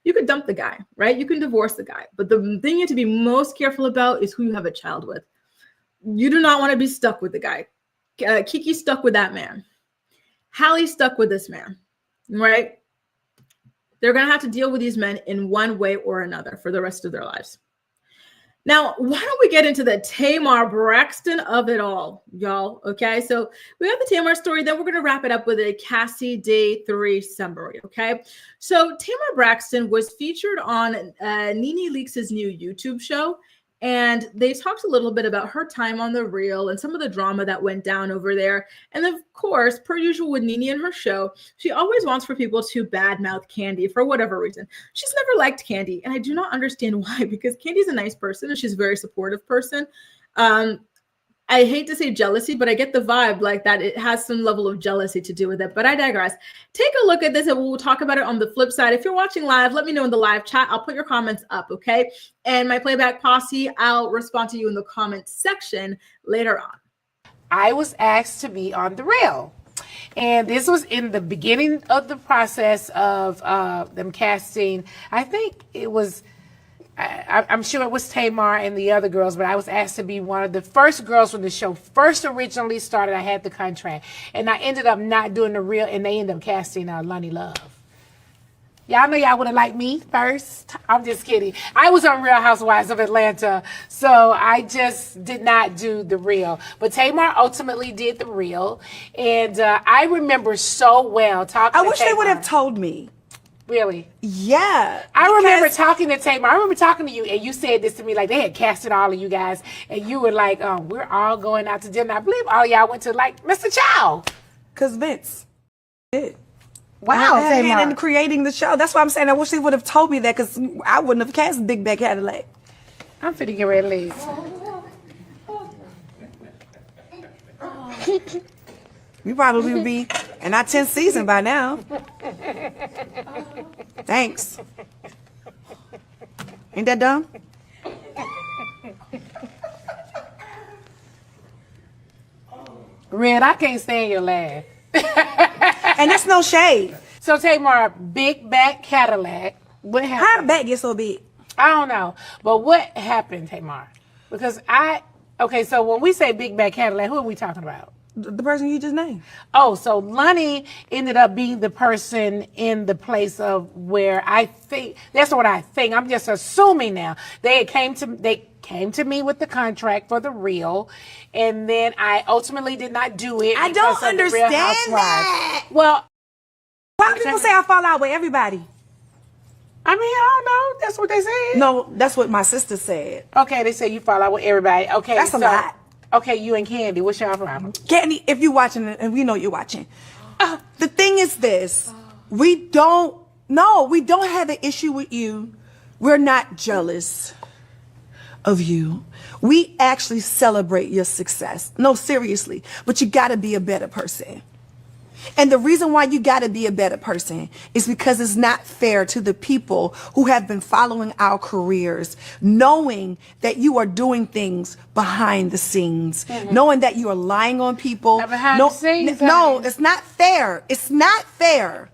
you could dump the guy, right? You can divorce the guy. But the thing you have to be most careful about is who you have a child with. You do not want to be stuck with the guy. Kiki's stuck with that man. Hallie's stuck with this man, right? They're going to have to deal with these men in one way or another for the rest of their lives. Now, why don't we get into the Tamar Braxton of it all, y'all? Okay, so we have the Tamar story. Then we're going to wrap it up with a Cassie Day 3 summary, okay? So Tamar Braxton was featured on Nene Leakes' new YouTube show. And they talked a little bit about her time on The Real and some of the drama that went down over there. And of course, per usual with Nene and her show, she always wants for people to badmouth Kandi for whatever reason. She's never liked Kandi, and I do not understand why, because Kandi's a nice person and she's a very supportive person. I hate to say jealousy, but I get the vibe like that it has some level of jealousy to do with it. But I digress. Take a look at this and we'll talk about it on the flip side. If you're watching live, let me know in the live chat. I'll put your comments up, okay? And my playback posse, I'll respond to you in the comments section later on. I was asked to be on The Real. And this was in the beginning of the process of them casting. I think it was... I'm sure it was Tamar and the other girls, but I was asked to be one of the first girls when the show first originally started. I had the contract, and I ended up not doing The Real, and they ended up casting Lonnie Love. Y'all know y'all would have liked me first. I'm just kidding. I was on Real Housewives of Atlanta, so I just did not do The Real. But Tamar ultimately did The Real, and I remember so well talking to I wish Tamar. they would have told me. Really? Yeah. I remember talking to Tamar. I remember talking to you, and you said this to me, like they had casted all of you guys, and you were like, we're all going out to dinner. I believe all y'all went to like Mr. Chow. Because Vince did. Wow, I had a Tamar. hand in creating the show. That's why I'm saying I wish they would have told me that, because I wouldn't have cast Big Back Cadillac. I'm finna get ready to leave. We probably would be in our 10th season by now. Thanks. Ain't that dumb? Red, I can't stand your laugh. And that's no shade. So Tamar, Big Back Cadillac. What How happened? did back get so big? I don't know. But what happened, Tamar? Because okay, so when we say Big Back Cadillac, who are we talking about? The person you just named. Oh, so Lonnie ended up being the person in the place of where I think, that's what I think. I'm just assuming now. They came to me with the contract for The Real, and then I ultimately did not do it. I don't understand that. Well, Why do people say I fall out with everybody? I mean, I don't know. That's what they said. No, that's what my sister said. Okay, they say you fall out with everybody. Okay, That's a lot. Okay, you and Kandi, what's your problem? Candy, if you're watching it, and we know you're watching, the thing is this: we don't have an issue with you. We're not jealous of you. We actually celebrate your success. No, seriously, but you got to be a better person. And the reason why you got to be a better person is because it's not fair to the people who have been following our careers, knowing that you are doing things behind the scenes, knowing that you are lying on people. Behind the scenes, No, it's not fair. It's not fair.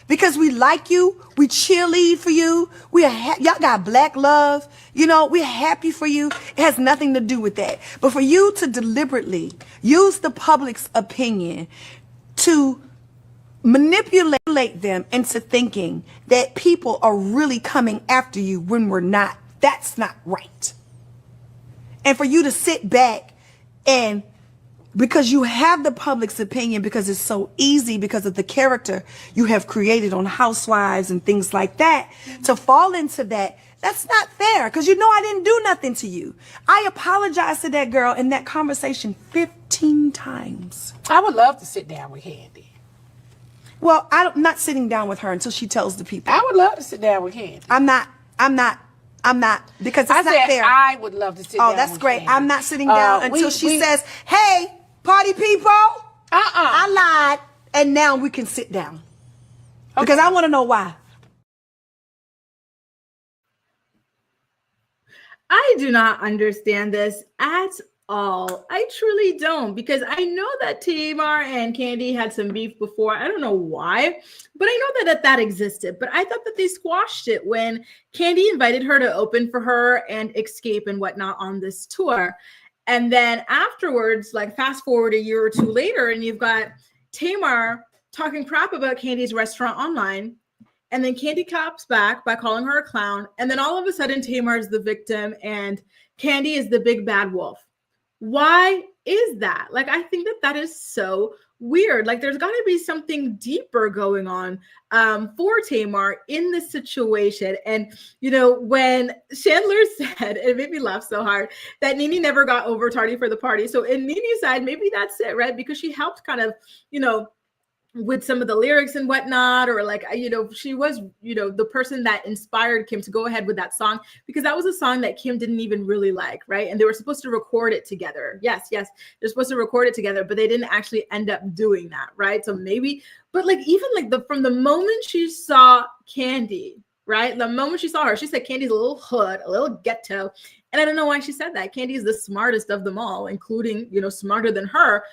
Because we like you, we cheerlead for you, y'all got black love, we're happy for you. It has nothing to do with that. But for you to deliberately use the public's opinion to manipulate them into thinking that people are really coming after you when we're not. That's not right. And for you to sit back and, because you have the public's opinion, because it's so easy, because of the character you have created on Housewives and things like that, to fall into that, that's not fair, because you know I didn't do nothing to you. I apologized to that girl in that conversation 15 times. I would love to sit down with Candy. Well, I'm not sitting down with her until she tells the people. I would love to sit down with Candy. I'm not, because it's I not said fair. I would love to sit down Oh, that's with great. Candy. I'm not sitting down until she says, hey, party people, I lied, and now we can sit down. Because I want to know why. I do not understand this at all. I truly don't, because I know that Tamar and Candy had some beef before. I don't know why, but I know that existed. But I thought that they squashed it when Candy invited her to open for her and Escape and whatnot on this tour. And then afterwards, like fast forward a year or two later, and you've got Tamar talking crap about Candy's restaurant online. And then Candy claps back by calling her a clown. And then all of a sudden, Tamar is the victim and Candy is the big bad wolf. Why is that? Like, I think that is so weird. Like, there's got to be something deeper going on for Tamar in this situation. And, you know, when Chandler said, it made me laugh so hard, that Nene never got over tardy for the party. So in Nene's side, maybe that's it, right? Because she helped kind of, you know, with some of the lyrics and whatnot, or like, you know, she was, you know, the person that inspired Kim to go ahead with that song, because that was a song that Kim didn't even really like, right? And they were supposed to record it together. Yes, they're supposed to record it together, but they didn't actually end up doing that, right? So maybe, but like, even like from the moment she saw Candy, right? The moment she saw her, she said Candy's a little hood, a little ghetto. And I don't know why she said that. Candy is the smartest of them all, including, you know, smarter than her.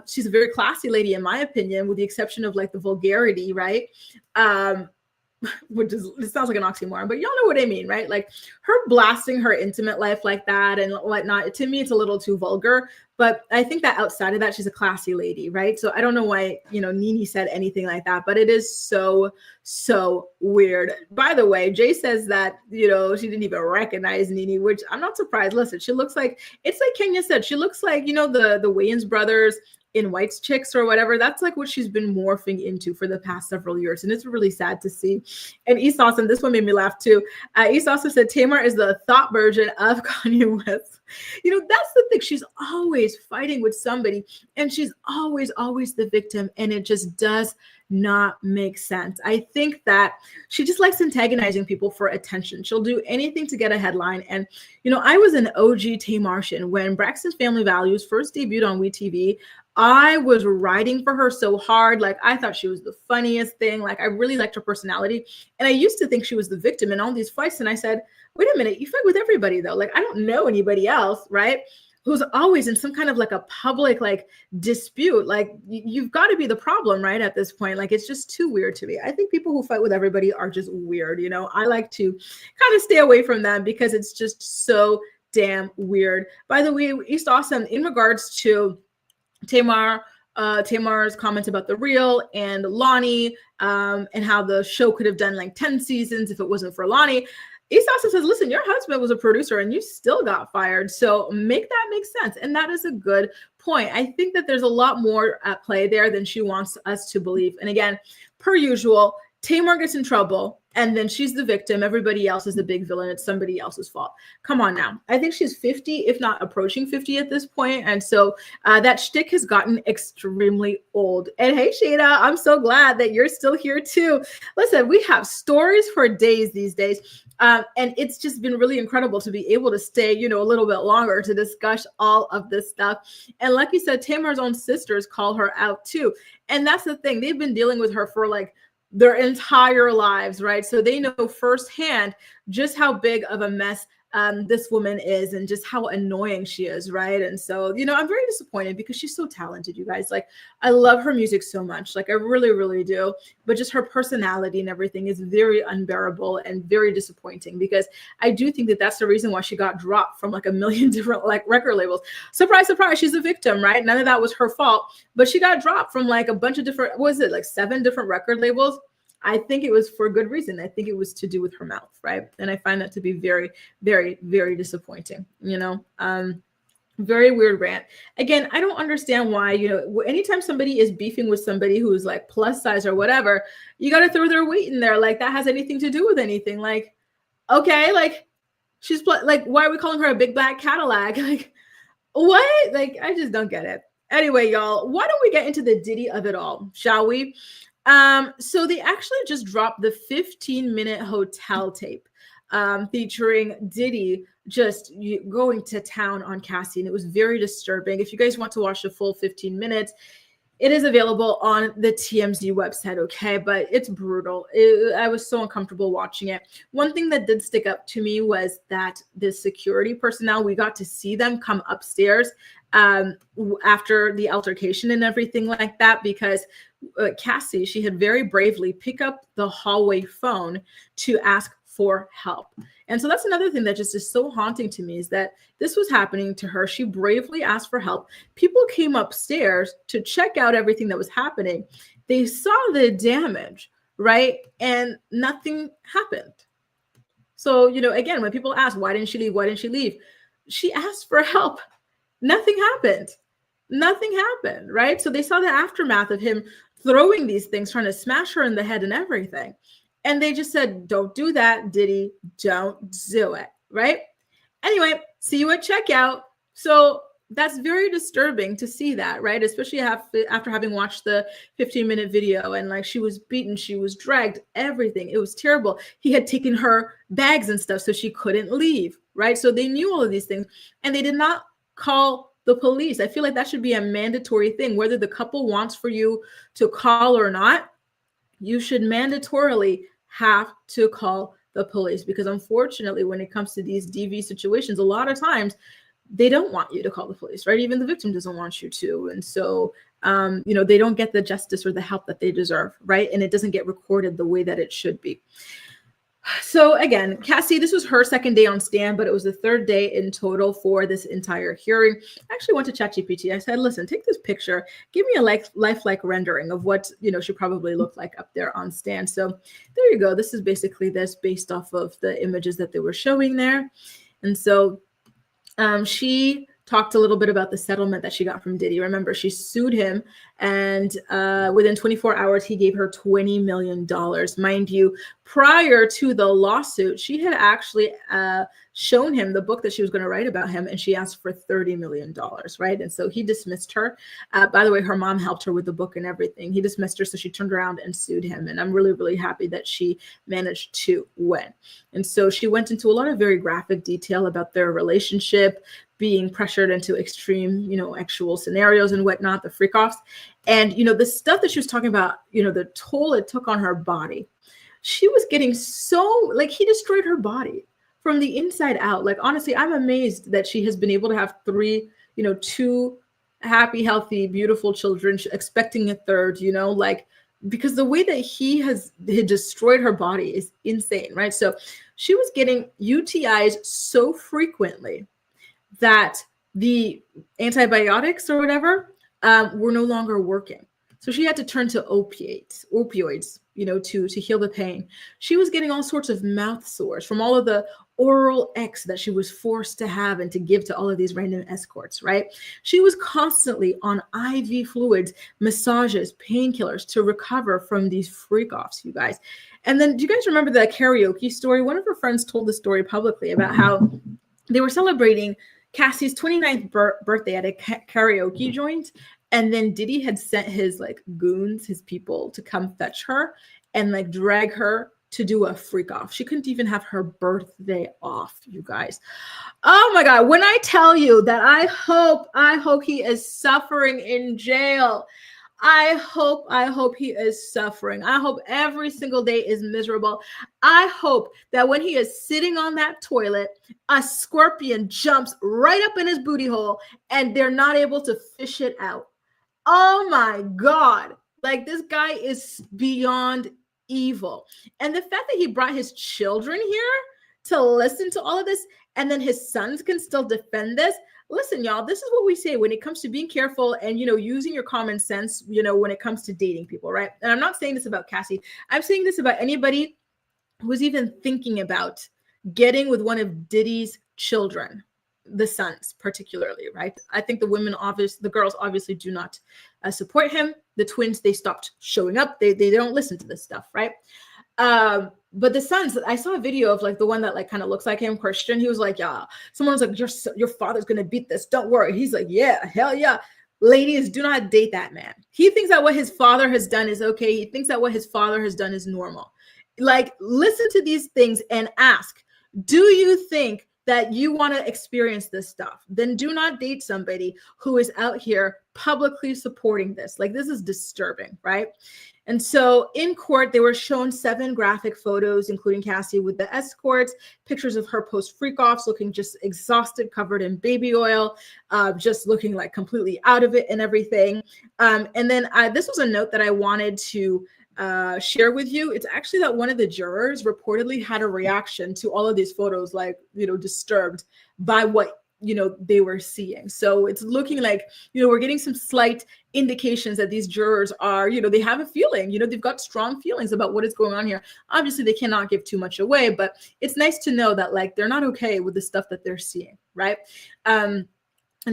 She's a very classy lady, in my opinion, with the exception of like the vulgarity, right? Which is, it sounds like an oxymoron, but y'all know what I mean, right? Like her blasting her intimate life like that and whatnot. To me, it's a little too vulgar, but I think that outside of that, she's a classy lady, right? So I don't know why, you know, Nene said anything like that, but it is so weird. By the way, Jay says that, you know, she didn't even recognize Nene, which I'm not surprised. Listen, she looks like, it's like Kenya said, she looks like, you know, the Wayans brothers in White's Chicks or whatever. That's like what she's been morphing into for the past several years. And it's really sad to see. And East Austin, this one made me laugh too. East Austin said Tamar is the thought version of Kanye West. You know, that's the thing. She's always fighting with somebody and she's always the victim. And it just does not make sense. I think that she just likes antagonizing people for attention. She'll do anything to get a headline. And, you know, I was an OG Tamartian when Braxton's Family Values first debuted on WeTV. I was riding for her so hard. Like, I thought she was the funniest thing. Like, I really liked her personality. And I used to think she was the victim in all these fights. And I said, wait a minute, you fight with everybody though. Like, I don't know anybody else, right? Who's always in some kind of like a public like dispute. Like, you've got to be the problem, right? At this point, like, it's just too weird to me. I think people who fight with everybody are just weird. You know, I like to kind of stay away from them because it's just so damn weird. By the way, East Austin, in regards to Tamar's comments about The Real and Lonnie, and how the show could have done like 10 seasons if it wasn't for Lonnie. East Austin says, listen, your husband was a producer and you still got fired. So make that make sense. And that is a good point. I think that there's a lot more at play there than she wants us to believe. And again, per usual, Tamar gets in trouble and then she's the victim. Everybody else is the big villain. It's somebody else's fault. Come on now. I think she's 50, if not approaching 50 at this point. And so that shtick has gotten extremely old. And hey, Shada, I'm so glad that you're still here too. Listen, we have stories for days these days. And it's just been really incredible to be able to stay, you know, a little bit longer to discuss all of this stuff. And like you said, Tamar's own sisters call her out too. And that's the thing. They've been dealing with her for like their entire lives, right? So they know firsthand just how big of a mess this woman is and just how annoying she is, right? And so, you know, I'm very disappointed because she's so talented, you guys. Like, I love her music so much. Like, I really, really do. But just her personality and everything is very unbearable and very disappointing, because I do think that that's the reason why she got dropped from like a million different like record labels. Surprise, surprise, she's a victim, right? None of that was her fault, but she got dropped from like a bunch of different, what was it, like 7 different record labels? I think it was for a good reason. I think it was to do with her mouth, right? And I find that to be very, very, very disappointing, you know? Very weird rant. Again, I don't understand why, you know, anytime somebody is beefing with somebody who's like plus size or whatever, you got to throw their weight in there. Like, that has anything to do with anything. Like, okay, like, she's like, why are we calling her a big black Cadillac? Like, what? Like, I just don't get it. Anyway, y'all, why don't we get into the Diddy of it all, shall we? So they actually just dropped the 15-minute hotel tape featuring Diddy just going to town on Cassie, and it was very disturbing. If you guys want to watch the full 15 minutes, it is available on the TMZ website, okay? But it's brutal. I was so uncomfortable watching it. One thing that did stick up to me was that the security personnel, we got to see them come upstairs after the altercation and everything like that, because Cassie, she had very bravely picked up the hallway phone to ask for help. And so that's another thing that just is so haunting to me, is that this was happening to her. She bravely asked for help. People came upstairs to check out everything that was happening. They saw the damage, right? And nothing happened. So, you know, again, when people ask, why didn't she leave? Why didn't she leave? She asked for help. Nothing happened. Nothing happened, right? So they saw the aftermath of him throwing these things, trying to smash her in the head and everything. And they just said, don't do that, Diddy, don't do it, right? Anyway, see you at checkout. So that's very disturbing to see that, right? Especially after having watched the 15-minute video, and like, she was beaten, she was dragged, everything. It was terrible. He had taken her bags and stuff so she couldn't leave, right? So they knew all of these things, and they did not call the police. I feel like that should be a mandatory thing, whether the couple wants for you to call or not. You should mandatorily have to call the police, because unfortunately, when it comes to these DV situations, a lot of times they don't want you to call the police, right? Even the victim doesn't want you to. And so, you know, they don't get the justice or the help that they deserve, right? And it doesn't get recorded the way that it should be. So again, Cassie, this was her second day on stand, but it was the third day in total for this entire hearing. I actually went to ChatGPT. I said, listen, take this picture, give me a lifelike rendering of what, you know, she probably looked like up there on stand. So there you go. This is basically this based off of the images that they were showing there. And so she talked a little bit about the settlement that she got from Diddy. Remember, she sued him, and within 24 hours, he gave her $20 million. Mind you, prior to the lawsuit, she had actually shown him the book that she was going to write about him, and she asked for $30 million, right? And so he dismissed her. By the way, her mom helped her with the book and everything. He dismissed her, so she turned around and sued him. And I'm really, really happy that she managed to win. And so she went into a lot of very graphic detail about their relationship, being pressured into extreme, you know, actual scenarios and whatnot, the freak offs. And, you know, the stuff that she was talking about, you know, the toll it took on her body. She was getting so, like, he destroyed her body from the inside out. Like, honestly, I'm amazed that she has been able to have 2 happy, healthy, beautiful children, expecting a third, you know, like, because the way that he had destroyed her body is insane, right? So she was getting UTIs so frequently that the antibiotics or whatever were no longer working. So she had to turn to opioids, you know, to heal the pain. She was getting all sorts of mouth sores from all of the oral X that she was forced to have and to give to all of these random escorts, right? She was constantly on IV fluids, massages, painkillers to recover from these freak offs, you guys. And then do you guys remember the karaoke story? One of her friends told the story publicly about how they were celebrating Cassie's 29th birthday at a karaoke joint. And then Diddy had sent his like goons, his people, to come fetch her and like drag her to do a freak off. She couldn't even have her birthday off, you guys. Oh my God. When I tell you that I hope he is suffering in jail. I hope he is suffering. I hope every single day is miserable. I hope that when he is sitting on that toilet, a scorpion jumps right up in his booty hole and they're not able to fish it out. Oh my God. Like, this guy is beyond evil. And the fact that he brought his children here to listen to all of this, and then his sons can still defend this. Listen, y'all, this is what we say when it comes to being careful and, using your common sense, when it comes to dating people, right? And I'm not saying this about Cassie. I'm saying this about anybody who's even thinking about getting with one of Diddy's children, the sons particularly, right? I think the girls obviously do not support him. The twins, they stopped showing up. They don't listen to this stuff, right? But the sons, I saw a video of like the one that like kind of looks like him, Christian. He was like, yeah, someone was like, your father's gonna beat this. Don't worry. He's like, yeah, hell yeah. Ladies, do not date that man. He thinks that what his father has done is okay. He thinks that what his father has done is normal. Like, listen to these things and ask, do you think that you want to experience this stuff? Then do not date somebody who is out here publicly supporting this. Like, this is disturbing, right? And so in court, they were shown 7 graphic photos, including Cassie with the escorts, pictures of her post freak offs looking just exhausted, covered in baby oil, just looking like completely out of it and everything. And then this was a note that I wanted to share with you. It's actually that one of the jurors reportedly had a reaction to all of these photos, like, disturbed by what they were seeing. So it's looking like, we're getting some slight indications that these jurors are, they have a feeling, they've got strong feelings about what is going on here. Obviously they cannot give too much away, but it's nice to know that like they're not okay with the stuff that they're seeing, right? And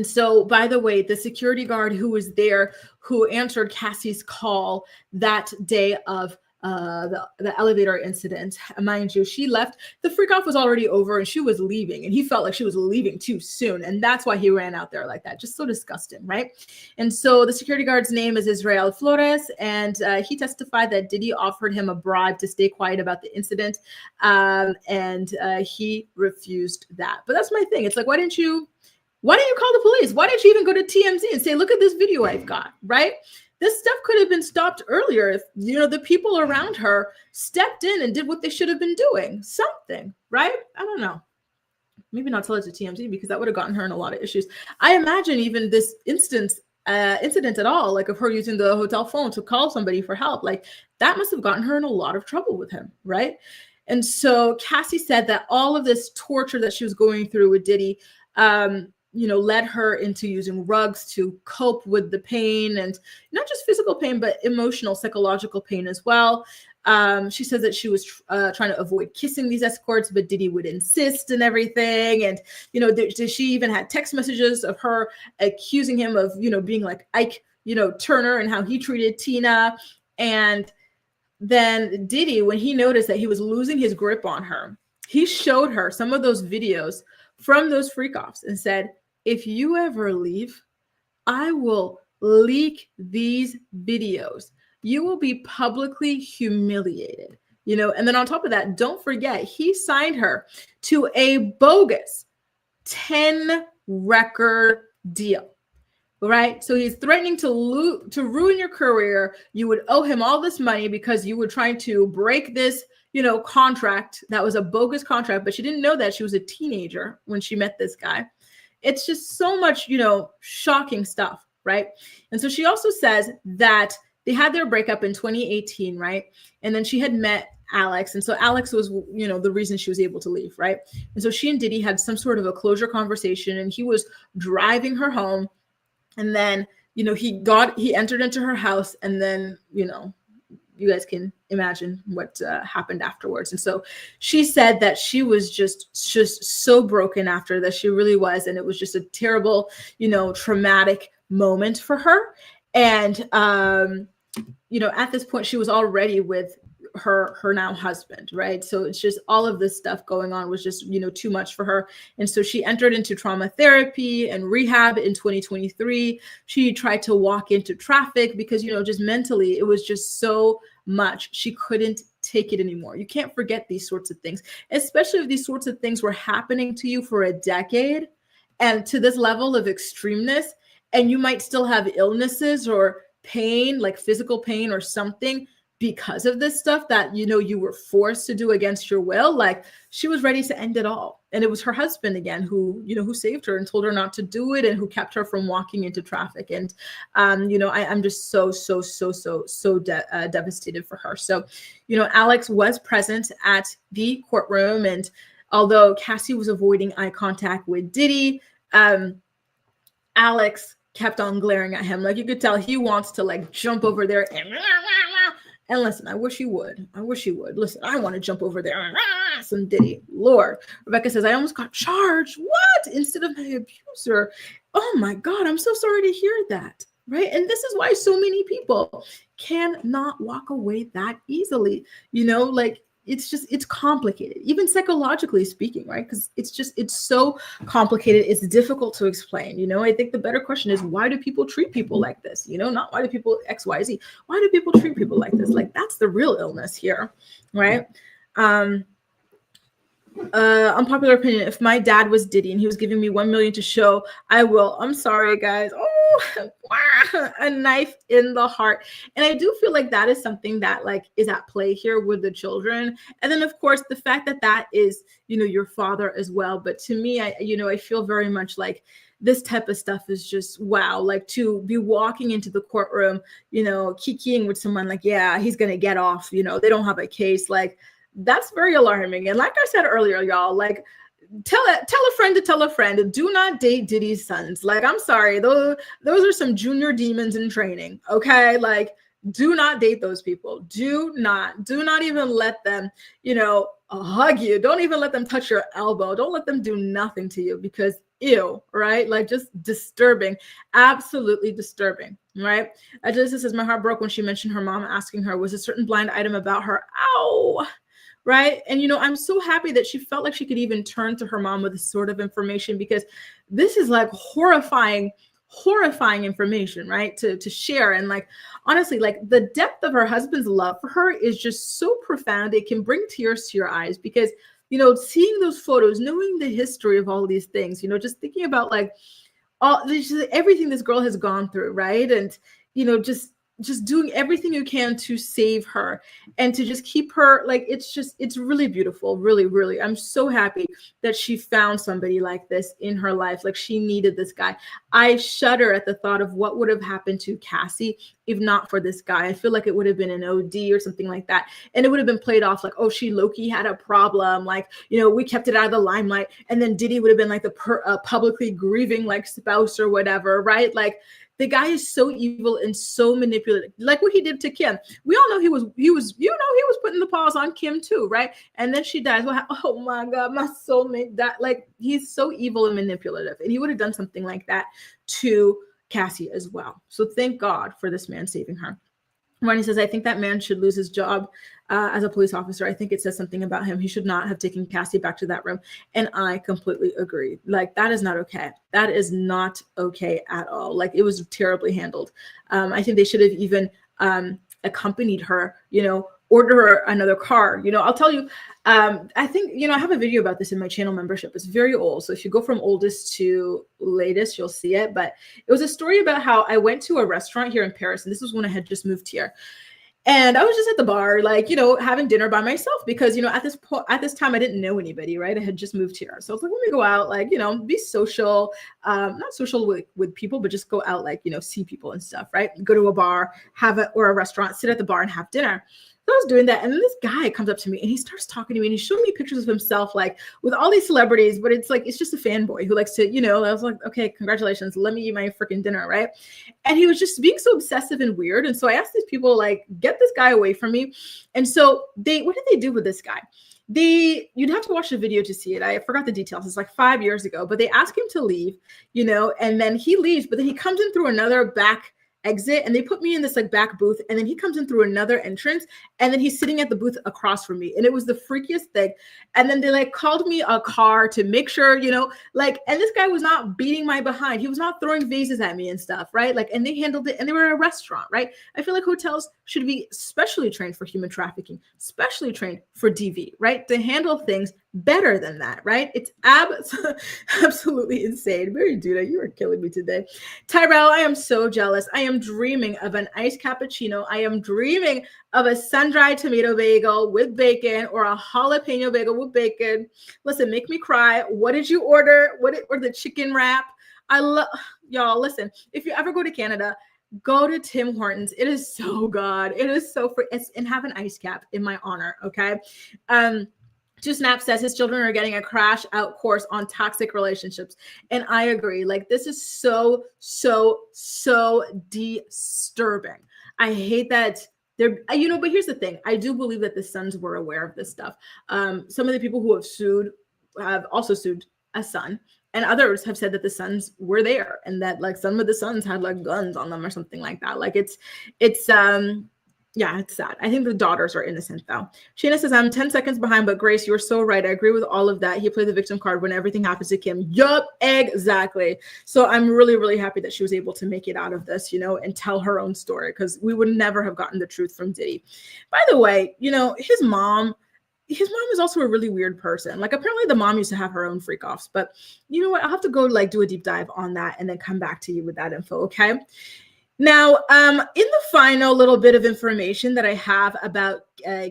so, by the way, the security guard who was there, who answered Cassie's call that day of the elevator incident, mind you, she left. The freak off was already over and she was leaving, and he felt like she was leaving too soon, and that's why he ran out there like that. Just so disgusting, right? And so the security guard's name is Israel Flores, and he testified that Diddy offered him a bribe to stay quiet about the incident, and he refused that. But that's my thing. It's like, why didn't you call the police? Why didn't you even go to TMZ and say, look at this video I've got, right? This stuff could have been stopped earlier if, the people around her stepped in and did what they should have been doing. Something, right? I don't know. Maybe not tell it to TMZ, because that would have gotten her in a lot of issues. I imagine even this incident at all, like of her using the hotel phone to call somebody for help, like that must have gotten her in a lot of trouble with him, right? And so Cassie said that all of this torture that she was going through with Diddy, led her into using rugs to cope with the pain, and not just physical pain, but emotional, psychological pain as well. She says that she was trying to avoid kissing these escorts, but Diddy would insist and everything. And, she even had text messages of her accusing him of, being like Ike, Turner, and how he treated Tina. And then Diddy, when he noticed that he was losing his grip on her, he showed her some of those videos from those freak offs and said, if you ever leave, I will leak these videos. You will be publicly humiliated, and then on top of that, don't forget, he signed her to a bogus 10 record deal, right? So he's threatening to ruin your career. You would owe him all this money because you were trying to break this, contract that was a bogus contract, but she didn't know that she was a teenager when she met this guy. It's just so much, shocking stuff, right? And so she also says that they had their breakup in 2018, right? And then she had met Alex. And so Alex was, the reason she was able to leave, right? And so she and Diddy had some sort of a closure conversation, and he was driving her home. And then, he entered into her house, and then, you guys can imagine what happened afterwards. And so she said that she was just so broken after that. She really was. And it was just a terrible, traumatic moment for her. And, at this point, she was already with her now husband, right? So it's just all of this stuff going on was just, too much for her. And so she entered into trauma therapy and rehab in 2023. She tried to walk into traffic because, just mentally, it was just so much. She couldn't take it anymore. You can't forget these sorts of things, especially if these sorts of things were happening to you for a decade and to this level of extremeness, and you might still have illnesses or pain, like physical pain or something because of this stuff that, you know, you were forced to do against your will, like she was ready to end it all. And it was her husband again who, you know, who saved her and told her not to do it and who kept her from walking into traffic. And, you know, I'm just so devastated for her. So, you know, Alex was present at the courtroom, and although Cassie was avoiding eye contact with Diddy, Alex kept on glaring at him. Like you could tell he wants to like jump over there and listen, I wish he would. Listen, I want to jump over there and some Diddy. Lord. Rebecca says, I almost got charged. What? Instead of my abuser. Oh my God, I'm so sorry to hear that. Right. And this is why so many people cannot walk away that easily. You know, like it's complicated, even psychologically speaking, right? Because it's so complicated. It's difficult to explain. You know, I think the better question is, why do people treat people like this? You know, not why do people XYZ. Why do people treat people like this? Like that's the real illness here, right? Unpopular opinion, if my dad was Diddy and he was giving me 1 million to show, I will. I'm sorry, guys. Oh, a knife in the heart. And I do feel like that is something that like is at play here with the children. And then of course the fact that that is, you know, your father as well. But to me, I feel very much like this type of stuff is just wow. Like to be walking into the courtroom, you know, kikiing with someone like, yeah, he's gonna get off, you know, they don't have a case. Like that's very alarming. And like I said earlier, y'all, like tell a friend to tell a friend, do not date Diddy's sons. Like, I'm sorry, those are some junior demons in training. Okay. Like, do not date those people. Do not even let them, you know, hug you. Don't even let them touch your elbow. Don't let them do nothing to you because ew, right? Like just disturbing, absolutely disturbing, right? Ajalisa says, my heart broke when she mentioned her mom asking her, was a certain blind item about her? Ow. Right. And, you know, I'm so happy that she felt like she could even turn to her mom with this sort of information, because this is like horrifying information, right? To share. And like, honestly, like the depth of her husband's love for her is just so profound. It can bring tears to your eyes because, you know, seeing those photos, knowing the history of all these things, you know, just thinking about like everything this girl has gone through. Right. And, you know, just doing everything you can to save her and to just keep her, like, it's really beautiful. Really, really. I'm so happy that she found somebody like this in her life. Like she needed this guy. I shudder at the thought of what would have happened to Cassie if not for this guy. I feel like it would have been an OD or something like that. And it would have been played off like, oh, she low-key had a problem. Like, you know, we kept it out of the limelight. And then Diddy would have been like the publicly grieving like spouse or whatever, right? Like, the guy is so evil and so manipulative, like what he did to Kim. We all know he was putting the paws on Kim too, right? And then she dies. Well, oh my God, my soulmate died. Like he's so evil and manipulative, and he would have done something like that to Cassie as well. So thank God for this man saving her. Ronnie says, I think that man should lose his job as a police officer. I think it says something about him. He should not have taken Cassie back to that room. And I completely agree. Like, that is not okay. That is not okay at all. Like, it was terribly handled. I think they should have even accompanied her, you know, order her another car. You know, I'll tell you, I think, you know, I have a video about this in my channel membership. It's very old. So if you go from oldest to latest, you'll see it. But it was a story about how I went to a restaurant here in Paris. And this was when I had just moved here. And I was just at the bar, like, you know, having dinner by myself because, you know, at this time, I didn't know anybody, right? I had just moved here. So I was like, let me go out, like, you know, be social, not social with people, but just go out, like, you know, see people and stuff, right? Go to a bar, or a restaurant, sit at the bar and have dinner. So I was doing that. And then this guy comes up to me and he starts talking to me and he's showing me pictures of himself, like with all these celebrities, but it's like, it's just a fanboy who likes to, you know, I was like, okay, congratulations. Let me eat my freaking dinner. Right. And he was just being so obsessive and weird. And so I asked these people, like, get this guy away from me. And so what did they do with this guy? You'd have to watch the video to see it. I forgot the details. It's like 5 years ago, but they asked him to leave, you know, and then he leaves, but then he comes in through another back exit and they put me in this like back booth, and then he comes in through another entrance, and then he's sitting at the booth across from me, and it was the freakiest thing. And then they like called me a car to make sure, you know, like, and this guy was not beating my behind. He was not throwing vases at me and stuff, right? Like, and they handled it, and they were at a restaurant, right? I feel like hotels should be specially trained for human trafficking, specially trained for DV, right? To handle things better than that, right? It's absolutely insane. Mary Duda, you are killing me today. Tyrell, I am so jealous. I am dreaming of an iced cappuccino. I am dreaming of a sun-dried tomato bagel with bacon or a jalapeno bagel with bacon. Listen, make me cry. What did you order? Or the chicken wrap? I love y'all. Listen, if you ever go to Canada, go to Tim Hortons. It is so good. It is so free. And have an ice cap in my honor. Okay. Two Snap says his children are getting a crash out course on toxic relationships. And I agree. Like, this is so disturbing. I hate that they're, but here's the thing. I do believe that the sons were aware of this stuff. Some of the people who have also sued a son, and others have said that the sons were there and that like some of the sons had like guns on them or something like that. Like it's sad. I think the daughters are innocent though. Sheena says, I'm 10 seconds behind, but Grace, you're so right. I agree with all of that. He played the victim card when everything happens to Kim. Yup, exactly. So I'm really, really happy that she was able to make it out of this, and tell her own story, because we would never have gotten the truth from Diddy. By the way, his mom is also a really weird person. Like, apparently the mom used to have her own freak offs, but you know what? I'll have to go like do a deep dive on that and then come back to you with that info. Okay. Now, in the final little bit of information that I have about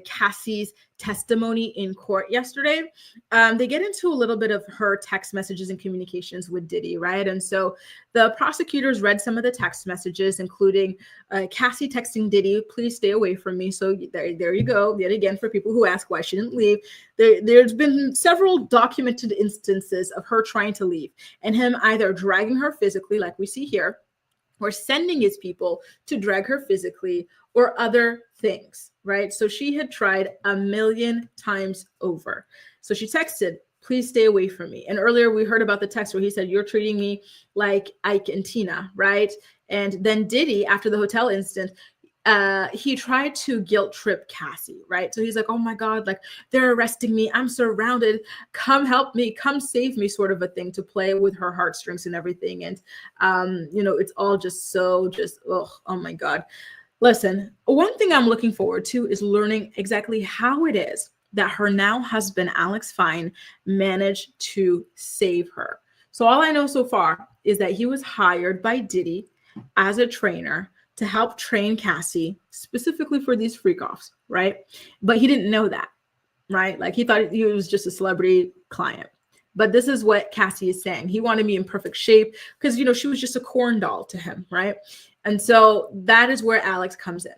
Cassie's testimony in court yesterday, they get into a little bit of her text messages and communications with Diddy, right? And so the prosecutors read some of the text messages, including Cassie texting Diddy, please stay away from me. So there you go. Yet again, for people who ask why she didn't leave, there's been several documented instances of her trying to leave and him either dragging her physically, like we see here, or sending his people to drag her physically, or other things, right? So she had tried 1,000,000 times over. So she texted, please stay away from me. And earlier we heard about the text where he said, you're treating me like Ike and Tina, right? And then Diddy, after the hotel incident, he tried to guilt trip Cassie, right? So he's like, oh my God, like they're arresting me. I'm surrounded. Come help me. Come save me, sort of a thing, to play with her heartstrings and everything. And, it's all just oh my God. Listen, one thing I'm looking forward to is learning exactly how it is that her now husband, Alex Fine, managed to save her. So all I know so far is that he was hired by Diddy as a trainer to help train Cassie specifically for these freak offs, right? But he didn't know that, right? Like he thought he was just a celebrity client. But this is what Cassie is saying. He wanted me in perfect shape because, she was just a corn doll to him, right? And so that is where Alex comes in.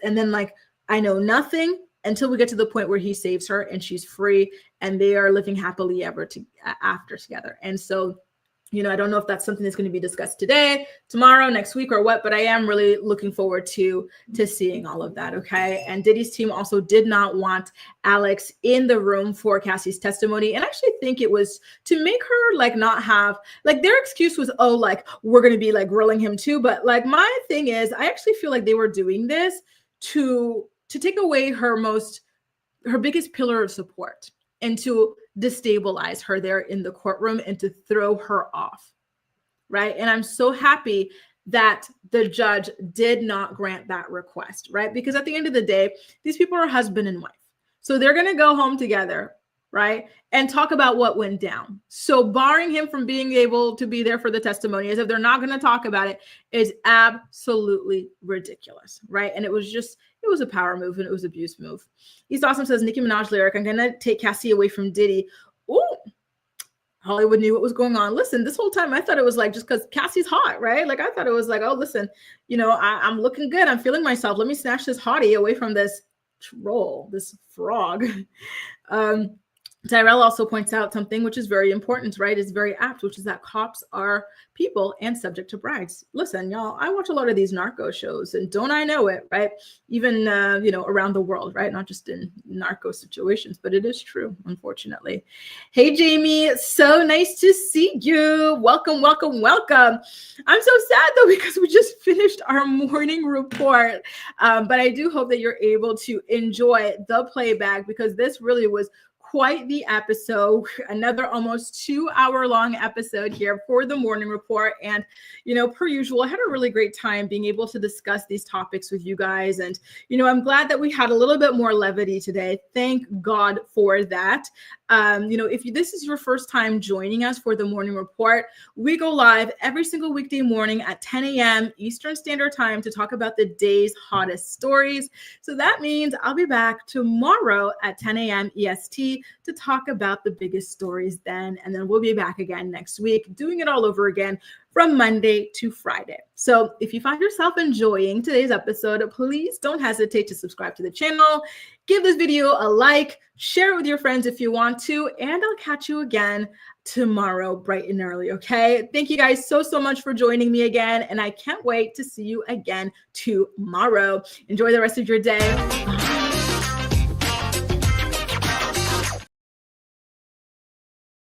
And then like, I know nothing until we get to the point where he saves her and she's free and they are living happily ever after together. And so, I don't know if that's something that's going to be discussed today, tomorrow, next week, or what, but I am really looking forward to seeing all of that, okay? And Diddy's team also did not want Alex in the room for Cassie's testimony, and I actually think it was to make her, like, not have, like, their excuse was, oh, like, we're going to be, like, grilling him too, but, like, my thing is, I actually feel like they were doing this to take away her biggest pillar of support and to destabilize her there in the courtroom and to throw her off, right? And I'm so happy that the judge did not grant that request, right? Because at the end of the day, these people are husband and wife. So they're going to go home together, right? And talk about what went down. So barring him from being able to be there for the testimony, as if they're not going to talk about it, is absolutely ridiculous, right? And it was a power move and it was an abuse move. East Awesome says, Nicki Minaj lyric, I'm going to take Cassie away from Diddy. Ooh, Hollywood knew what was going on. Listen, this whole time I thought it was like just because Cassie's hot, right? Like I thought it was like, oh, listen, I'm looking good. I'm feeling myself. Let me snatch this hottie away from this troll, this frog. Tyrell also points out something which is very important, right? It's very apt, which is that cops are people and subject to bribes. Listen, y'all, I watch a lot of these narco shows and don't I know it, right? Even, around the world, right? Not just in narco situations, but it is true, unfortunately. Hey, Jamie, so nice to see you. Welcome, welcome, welcome. I'm so sad though, because we just finished our morning report. But I do hope that you're able to enjoy the playback because this really was quite the episode. Another almost 2-hour-long episode here for the morning report. And, per usual, I had a really great time being able to discuss these topics with you guys. And, I'm glad that we had a little bit more levity today. Thank God for that. If this is your first time joining us for the morning report, we go live every single weekday morning at 10 a.m. Eastern Standard Time to talk about the day's hottest stories. So that means I'll be back tomorrow at 10 a.m. EST to talk about the biggest stories then. And then we'll be back again next week, doing it all over again from Monday to Friday. So if you find yourself enjoying today's episode, please don't hesitate to subscribe to the channel, give this video a like, share it with your friends if you want to, and I'll catch you again tomorrow bright and early, okay? Thank you guys so much for joining me again, and I can't wait to see you again tomorrow. Enjoy the rest of your day.